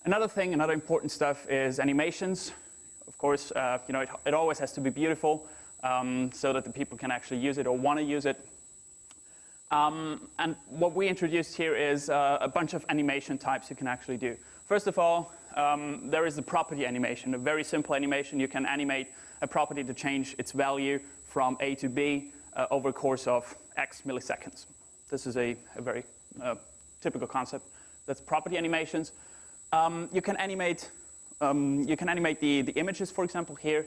Another important stuff is animations. Of course, it always has to be beautiful so that the people can actually use it or want to use it. And what we introduced here is a bunch of animation types you can actually do. First of all, there is the property animation, a very simple animation. You can animate a property to change its value from A to B over a course of X milliseconds. This is a very typical concept. That's property animations. You can animate the images, for example, here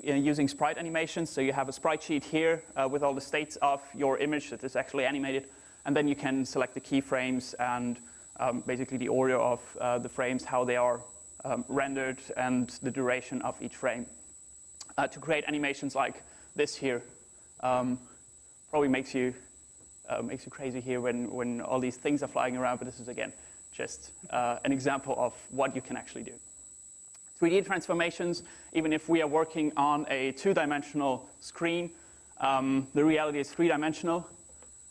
using sprite animations. So you have a sprite sheet here with all the states of your image that is actually animated, and then you can select the keyframes and basically the order of the frames, how they are rendered, and the duration of each frame. To create animations like this here probably makes you crazy here when all these things are flying around, but this is, again, just an example of what you can actually do. 3D transformations, even if we are working on a 2-dimensional screen, the reality is 3-dimensional,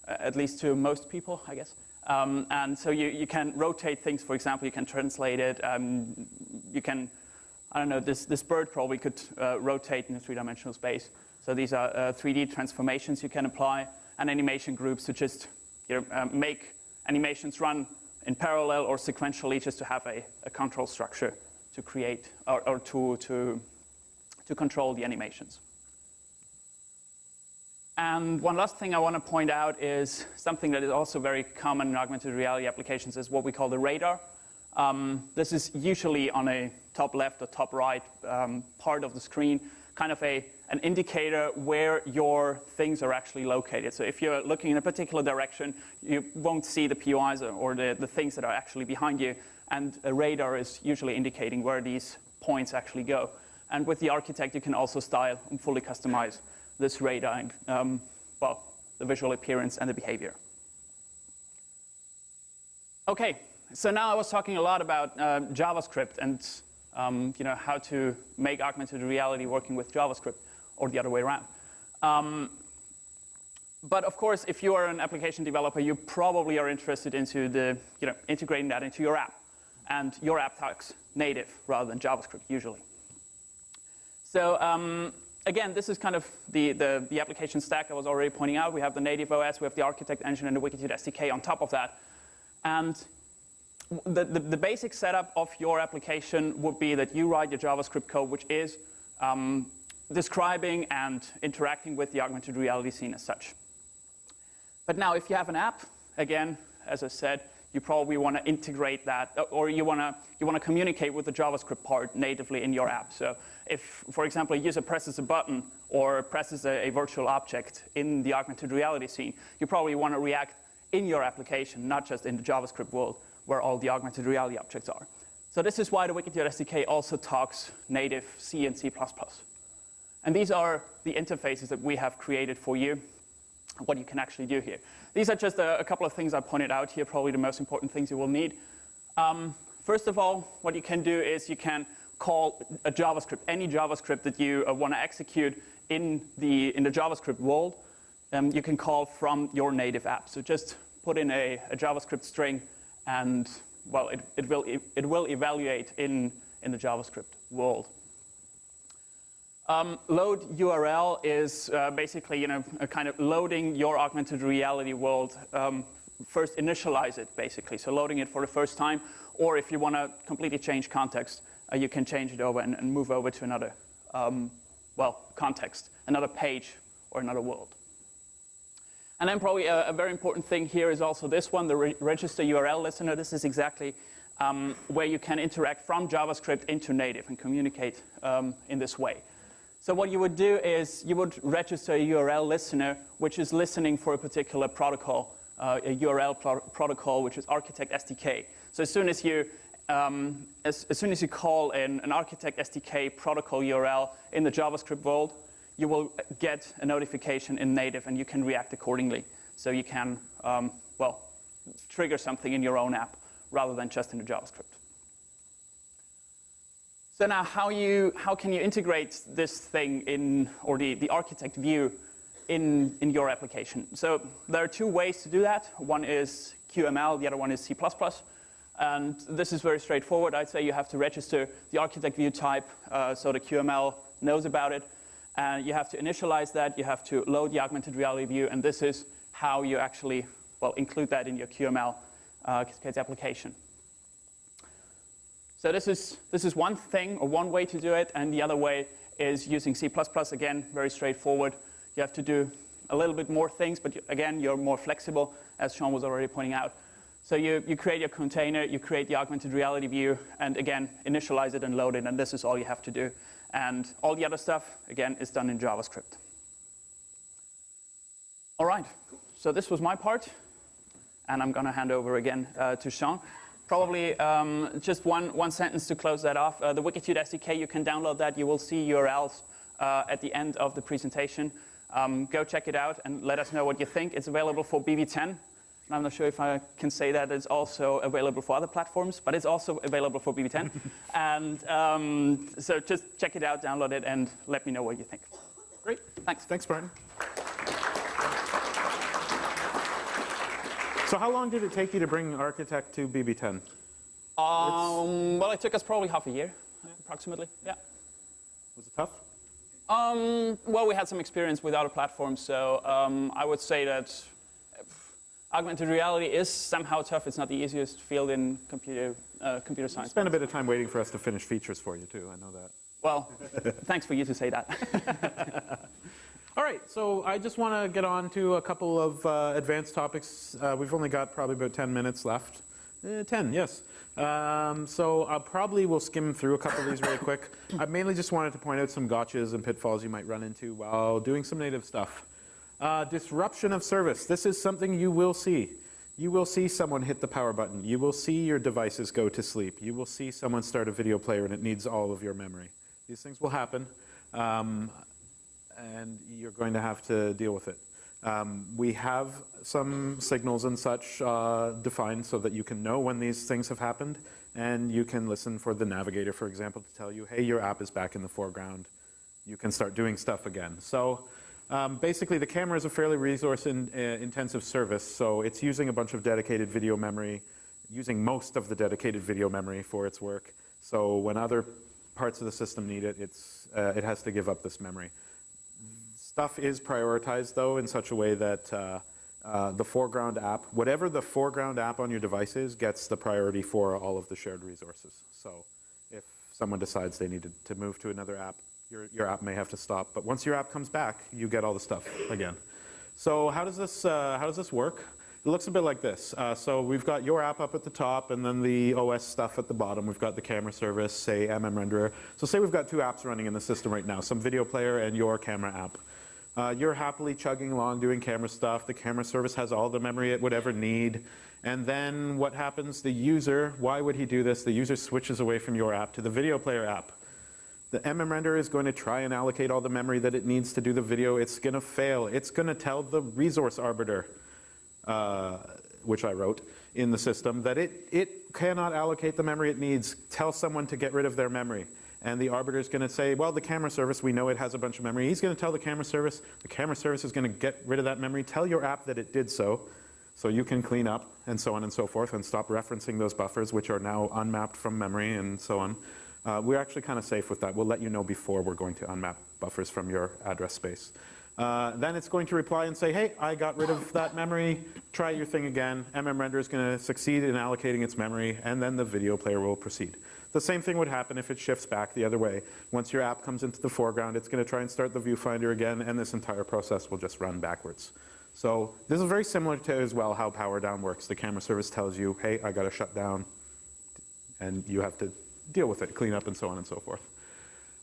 at least to most people, I guess. And so you can rotate things. For example, you can translate it. You can, I don't know, this bird probably could rotate in a 3-dimensional space. So these are 3D transformations you can apply, and animation groups to just make animations run in parallel or sequentially, just to have a control structure to create or to control the animations. And one last thing I want to point out is something that is also very common in augmented reality applications is what we call the radar. This is usually on a top left or top right part of the screen, kind of an indicator where your things are actually located. So if you're looking in a particular direction, you won't see the POIs or the things that are actually behind you. And a radar is usually indicating where these points actually go. And with the architect, you can also style and fully customize this radar and, well, the visual appearance and the behavior. OK, so now I was talking a lot about JavaScript and how to make augmented reality working with JavaScript, or the other way around. But of course, if you are an application developer, you probably are interested into integrating that into your app. And your app talks native rather than JavaScript, usually. So again, this is kind of the application stack I was already pointing out. We have the native OS, we have the architect engine, and the Wikitude SDK on top of that. And the basic setup of your application would be that you write your JavaScript code, which is describing and interacting with the augmented reality scene as such. But now, if you have an app, again, as I said, you probably want to integrate that, or you want to communicate with the JavaScript part natively in your app. So if, for example, a user presses a button or presses a virtual object in the augmented reality scene, you probably want to react in your application, not just in the JavaScript world where all the augmented reality objects are. So this is why the Wikitude SDK also talks native C and C++. And these are the interfaces that we have created for you, what you can actually do here. These are just a couple of things I pointed out here, probably the most important things you will need. First of all, what you can do is you can call a JavaScript, any JavaScript that you want to execute in the JavaScript world, you can call from your native app. So just put in a JavaScript string, and well, it will evaluate in the JavaScript world. Load URL is basically, a kind of loading your augmented reality world. First, initialize it, basically. So loading it for the first time, or if you want to completely change context, you can change it over and move over to another, context, another page or another world. And then probably a very important thing here is also this one, the register URL listener. This is exactly where you can interact from JavaScript into native and communicate in this way. So what you would do is you would register a URL listener, which is listening for a particular protocol, a URL protocol, which is Architect SDK. So as soon as you call in an Architect SDK protocol URL in the JavaScript world, you will get a notification in native, and you can react accordingly. So you can, trigger something in your own app rather than just in the JavaScript. So now, how can you integrate this thing in, or the architect view in your application? So there are two ways to do that. One is QML, the other one is C++. And this is very straightforward. I'd say you have to register the architect view type so the QML knows about it. And you have to initialize that. You have to load the augmented reality view. And this is how you actually, include that in your QML application. So this is one thing, or one way to do it, and the other way is using C++. Again, very straightforward. You have to do a little bit more things, but again, you're more flexible, as Sean was already pointing out. So you create your container, you create the augmented reality view, and again, initialize it and load it, and this is all you have to do. And all the other stuff, again, is done in JavaScript. All right, so this was my part, and I'm going to hand over again to Sean. Probably just one sentence to close that off. The Wikitude SDK, you can download that. You will see URLs at the end of the presentation. Go check it out and let us know what you think. It's available for BB10. I'm not sure if I can say that it's also available for other platforms, but it's also available for BB10. And so just check it out, download it, and let me know what you think. Great. Thanks. Thanks, Brian. So how long did it take you to bring Architect to BB10? Well, it took us probably half a year, approximately. Yeah. Was it tough? Well, we had some experience with other platforms, so I would say that augmented reality is somehow tough. It's not the easiest field in computer science. You spent a bit of time waiting for us to finish features for you, too. I know that. Well, thanks for you to say that. All right, so I just want to get on to a couple of advanced topics. We've only got probably about 10 minutes left. 10, yes. So I probably will skim through a couple of these really quick. I mainly just wanted to point out some gotchas and pitfalls you might run into while doing some native stuff. Disruption of service. This is something you will see. You will see someone hit the power button. You will see your devices go to sleep. You will see someone start a video player and it needs all of your memory. These things will happen, and you're going to have to deal with it. We have some signals and such defined so that you can know when these things have happened, and you can listen for the navigator, for example, to tell you, hey, your app is back in the foreground. You can start doing stuff again. So basically, the camera is a fairly resource-intensive service, so it's using a bunch of dedicated video memory, using most of the dedicated video memory for its work. So when other parts of the system need it, it has to give up this memory. Stuff is prioritized, though, in such a way that the foreground app, whatever the foreground app on your device is, gets the priority for all of the shared resources. So if someone decides they need to move to another app, your app may have to stop. But once your app comes back, you get all the stuff again. So how does this work? It looks a bit like this. So we've got your app up at the top, and then the OS stuff at the bottom. We've got the camera service, say MMRenderer. So say we've got two apps running in the system right now, some video player and your camera app. You're happily chugging along doing camera stuff. The camera service has all the memory it would ever need. And then what happens? The user, why would he do this? The user switches away from your app to the video player app. The MMRenderer is going to try and allocate all the memory that it needs to do the video. It's going to fail. It's going to tell the resource arbiter, which I wrote in the system, that it cannot allocate the memory it needs. Tell someone to get rid of their memory. And the arbiter is going to say, well, the camera service, we know it has a bunch of memory. He's going to tell the camera service is going to get rid of that memory, tell your app that it did so you can clean up, and so on and so forth, and stop referencing those buffers, which are now unmapped from memory, and so on. We're actually kind of safe with that. We'll let you know before we're going to unmap buffers from your address space. Then it's going to reply and say, hey, I got rid of that memory. Try your thing again. MMRenderer is going to succeed in allocating its memory, and then the video player will proceed. The same thing would happen if it shifts back the other way. Once your app comes into the foreground, it's going to try and start the viewfinder again, and this entire process will just run backwards. So this is very similar to as well how power down works. The camera service tells you, hey, I got to shut down, and you have to deal with it, clean up, and so on and so forth.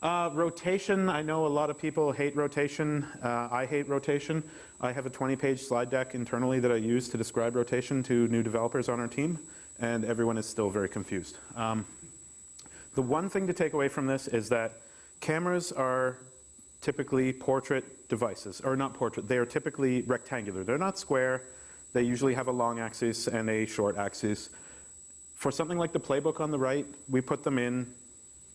Rotation, I know a lot of people hate rotation. I hate rotation. I have a 20-page slide deck internally that I use to describe rotation to new developers on our team, and everyone is still very confused. The one thing to take away from this is that cameras are typically portrait devices, or not portrait, they are typically rectangular. They're not square. They usually have a long axis and a short axis. For something like the playbook on the right, we put them in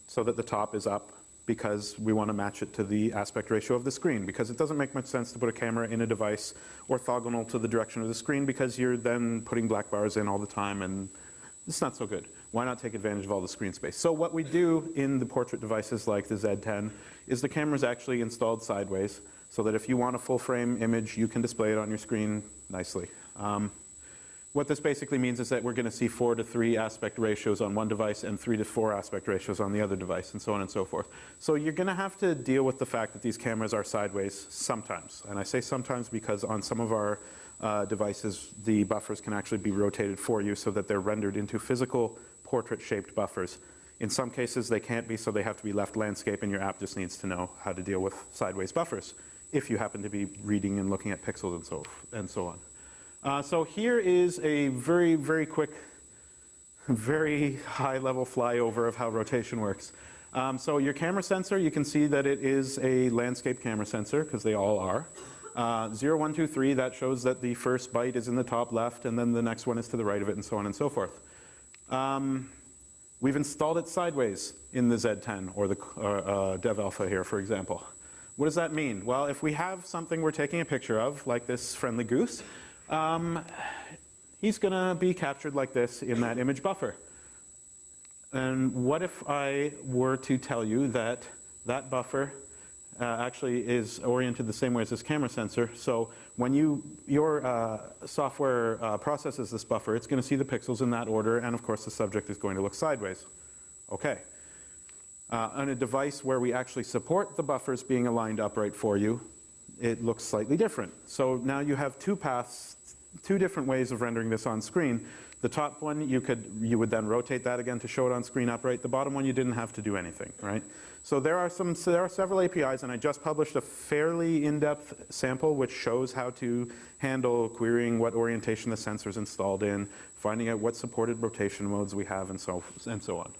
so that the top is up because we want to match it to the aspect ratio of the screen, because it doesn't make much sense to put a camera in a device orthogonal to the direction of the screen, because you're then putting black bars in all the time, and it's not so good. Why not take advantage of all the screen space? So what we do in the portrait devices like the Z10 is the camera is actually installed sideways so that if you want a full frame image, you can display it on your screen nicely. What this basically means is that we're going to see 4 to 3 aspect ratios on one device and 3 to 4 aspect ratios on the other device, and so on and so forth. So you're going to have to deal with the fact that these cameras are sideways sometimes. And I say sometimes because on some of our devices, the buffers can actually be rotated for you so that they're rendered into physical portrait-shaped buffers. In some cases, they can't be, so they have to be left landscape, and your app just needs to know how to deal with sideways buffers if you happen to be reading and looking at pixels and so on. So here is a very, very quick, very high-level flyover of how rotation works. So your camera sensor, you can see that it is a landscape camera sensor, because they all are. 0, 1, 2, 3, that shows that the first byte is in the top left, and then the next one is to the right of it, and so on and so forth. We've installed it sideways in the Z10, or the Dev Alpha here, for example. What does that mean? Well, if we have something we're taking a picture of, like this friendly goose, he's going to be captured like this in that image buffer. And what if I were to tell you that that buffer actually is oriented the same way as this camera sensor? So when your software processes this buffer, it's going to see the pixels in that order, and of course the subject is going to look sideways. Okay. On a device where we actually support the buffers being aligned upright for you, it looks slightly different. So now you have two paths, two different ways of rendering this on screen. The top one, you would then rotate that again to show it on screen upright. The bottom one, you didn't have to do anything, right? So there are several APIs, and I just published a fairly in-depth sample which shows how to handle querying what orientation the sensor is installed in, finding out what supported rotation modes we have, and so on.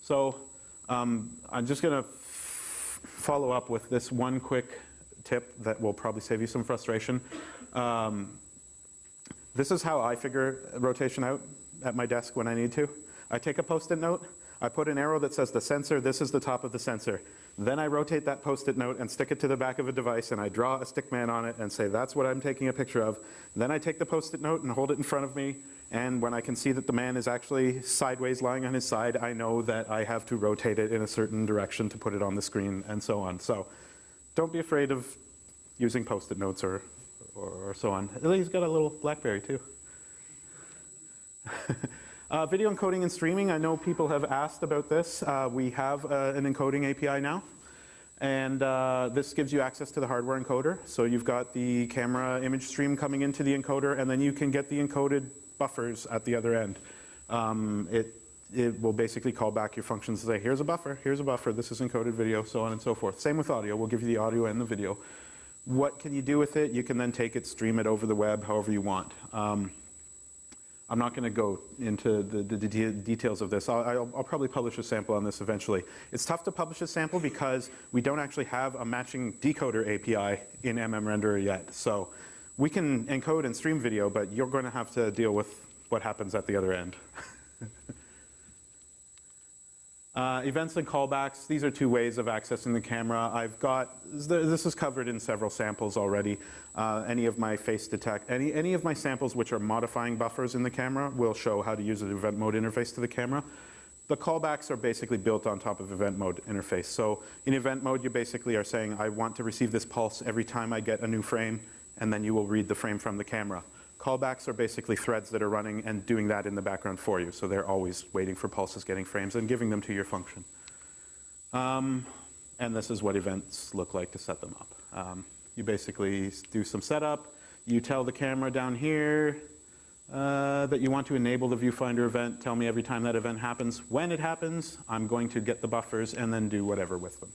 So I'm just going to follow up with this one quick tip that will probably save you some frustration. This is how I figure rotation out at my desk when I need to. I take a Post-it note, I put an arrow that says the sensor, this is the top of the sensor. Then I rotate that Post-it note and stick it to the back of a device, and I draw a stick man on it and say that's what I'm taking a picture of. Then I take the Post-it note and hold it in front of me, and when I can see that the man is actually sideways lying on his side, I know that I have to rotate it in a certain direction to put it on the screen, and so on. So don't be afraid of using Post-it notes or or so on. He's got a little BlackBerry too. Video encoding and streaming, I know people have asked about this. We have an encoding API now. And this gives you access to the hardware encoder. So you've got the camera image stream coming into the encoder, and then you can get the encoded buffers at the other end. It will basically call back your functions and say, here's a buffer, this is encoded video, so on and so forth. Same with audio. We'll give you the audio and the video. What can you do with it? You can then take it, stream it over the web, however you want. I'm not going to go into the details of this. I'll probably publish a sample on this eventually. It's tough to publish a sample because we don't actually have a matching decoder API in MMRenderer yet. So we can encode and stream video, but you're going to have to deal with what happens at the other end. Events and callbacks, these are two ways of accessing the camera. I've got, this is covered in several samples already. Any of my face detect, any of my samples which are modifying buffers in the camera will show how to use an event mode interface to the camera. The callbacks are basically built on top of event mode interface. So in event mode, you basically are saying, I want to receive this pulse every time I get a new frame, and then you will read the frame from the camera. Callbacks are basically threads that are running and doing that in the background for you. So they're always waiting for pulses, getting frames, and giving them to your function. And this is what events look like to set them up. You basically do some setup. You tell the camera down here that you want to enable the viewfinder event. Tell me every time that event happens. When it happens, I'm going to get the buffers and then do whatever with them.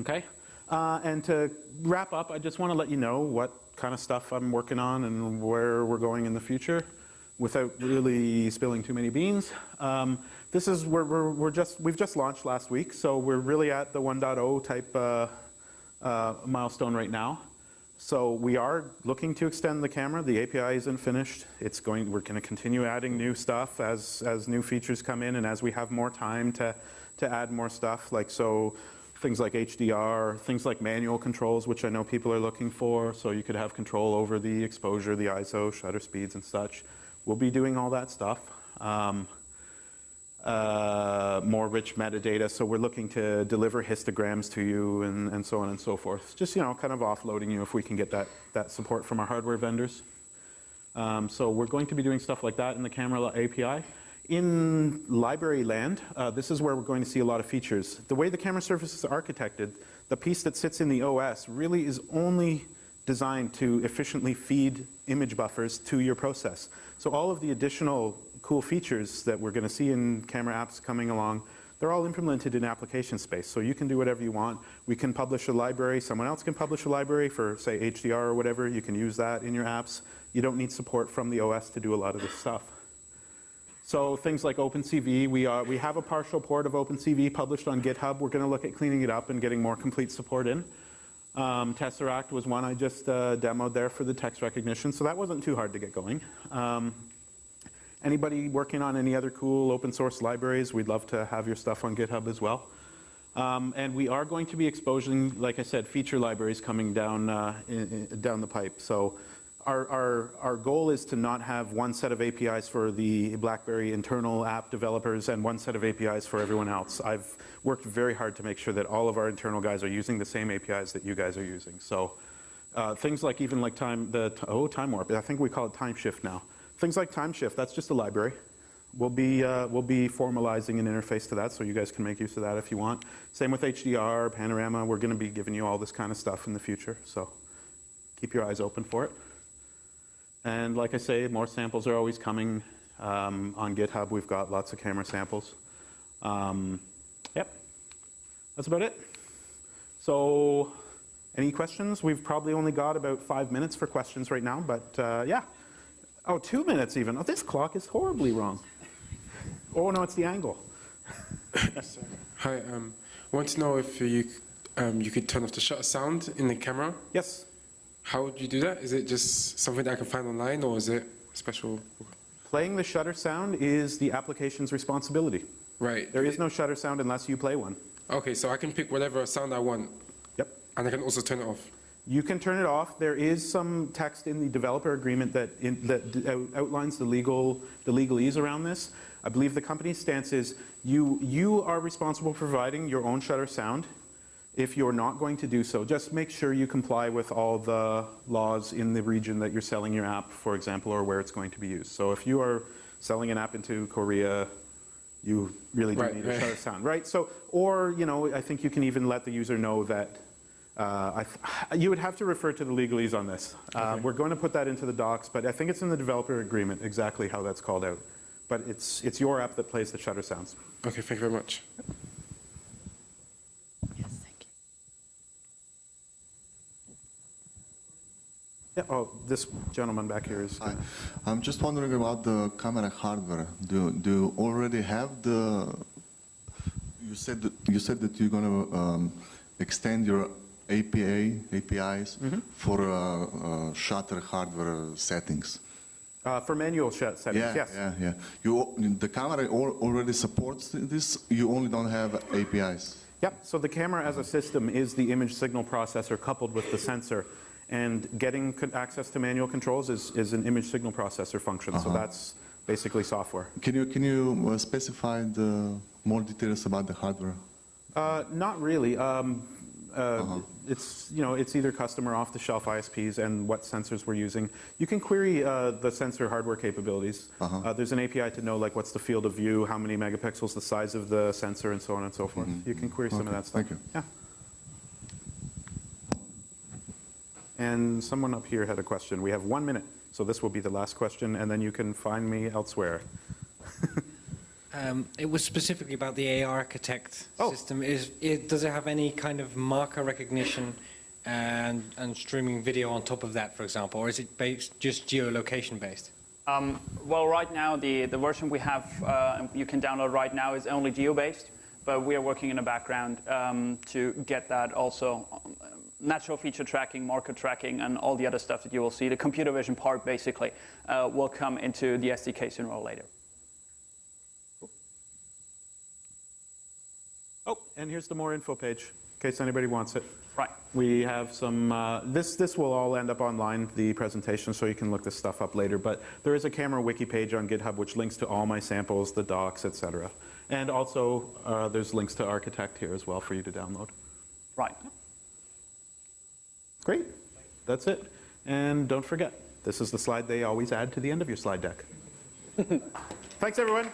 Okay? And to wrap up, I just want to let you know what kind of stuff I'm working on and where we're going in the future without really spilling too many beans. This is where we've just launched last week, so we're really at the 1.0 type milestone right now. So we are looking to extend the camera. The API isn't finished. We're going to continue adding new stuff as new features come in and as we have more time to add more stuff. Things like HDR, things like manual controls, which I know people are looking for. So you could have control over the exposure, the ISO, shutter speeds, and such. We'll be doing all that stuff. More rich metadata. So we're looking to deliver histograms to you and so on and so forth. Just, kind of offloading you if we can get that support from our hardware vendors. So we're going to be doing stuff like that in the camera API. In library land, this is where we're going to see a lot of features. The way the camera surface is architected, the piece that sits in the OS really is only designed to efficiently feed image buffers to your process. So all of the additional cool features that we're going to see in camera apps coming along, they're all implemented in application space. So you can do whatever you want. We can publish a library. Someone else can publish a library for, say, HDR or whatever. You can use that in your apps. You don't need support from the OS to do a lot of this stuff. So things like OpenCV, we have a partial port of OpenCV published on GitHub. We're going to look at cleaning it up and getting more complete support in. Tesseract was one I just demoed there for the text recognition, so that wasn't too hard to get going. Anybody working on any other cool open source libraries, we'd love to have your stuff on GitHub as well. And we are going to be exposing, like I said, feature libraries coming down, down the pipe. So our goal is to not have one set of APIs for the BlackBerry internal app developers and one set of APIs for everyone else. I've worked very hard to make sure that all of our internal guys are using the same APIs that you guys are using. So things like even like time warp, I think we call it time shift now. Things like time shift, that's just a library. We'll be formalizing an interface to that, so you guys can make use of that if you want. Same with HDR, panorama. We're going to be giving you all this kind of stuff in the future, so keep your eyes open for it. And like I say, more samples are always coming. On GitHub, we've got lots of camera samples. Yep, that's about it. So, any questions? We've probably only got about 5 minutes for questions right now, but yeah. Oh, 2 minutes even. Oh, this clock is horribly wrong. Oh no, it's the angle. Yes, sir. Hi, I want to know if you could turn off the shutter sound in the camera. Yes. How would you do that? Is it just something that I can find online, or is it special? Playing the shutter sound is the application's responsibility. Right. There is no shutter sound unless you play one. Okay, so I can pick whatever sound I want. Yep. And I can also turn it off. You can turn it off. There is some text in the developer agreement that outlines the legalese around this. I believe the company's stance is you are responsible for providing your own shutter sound. If you're not going to do so, just make sure you comply with all the laws in the region that you're selling your app, for example, or where it's going to be used. So if you are selling an app into Korea, you really do need a shutter sound, right? So, or, you know, I think you can even let the user know that you would have to refer to the legalese on this. We're going to put that into the docs, but I think it's in the developer agreement exactly how that's called out. But it's your app that plays the shutter sounds. Okay, thank you very much. Yes, thank you. Yeah, oh, this gentleman back here is. Hi. I'm just wondering about the camera hardware. Do you already have the? You said that you're going to extend your APIs for shutter hardware settings. For manual settings, yes. Yeah. The camera already supports this. You only don't have APIs. Yep. So the camera as a system is the image signal processor coupled with the sensor. And getting access to manual controls is an image signal processor function. So that's basically software. Can you specify more details about the hardware? Not really. It's it's either custom or off-the-shelf ISPs and what sensors we're using. You can query the sensor hardware capabilities. There's an API to know like what's the field of view, how many megapixels, the size of the sensor, and so on and so forth. You can query some of that stuff. Thank you. Yeah. And someone up here had a question. We have 1 minute, so this will be the last question, and then you can find me elsewhere. It was specifically about the AR architect system. Does it have any kind of marker recognition and streaming video on top of that, for example, or is it just geolocation based? Well, right now, the version we have, you can download right now is only geo-based, but we are working in the background to get that also. Natural feature tracking, marker tracking, and all the other stuff that you will see. The computer vision part, basically, will come into the SDK sooner or later. Oh, and here's the more info page, in case anybody wants it. Right. We have some, this will all end up online, the presentation, so you can look this stuff up later. But there is a camera wiki page on GitHub which links to all my samples, the docs, etc. And also, there's links to Architect here as well for you to download. Right. Great. That's it. And don't forget, this is the slide they always add to the end of your slide deck. Thanks, everyone.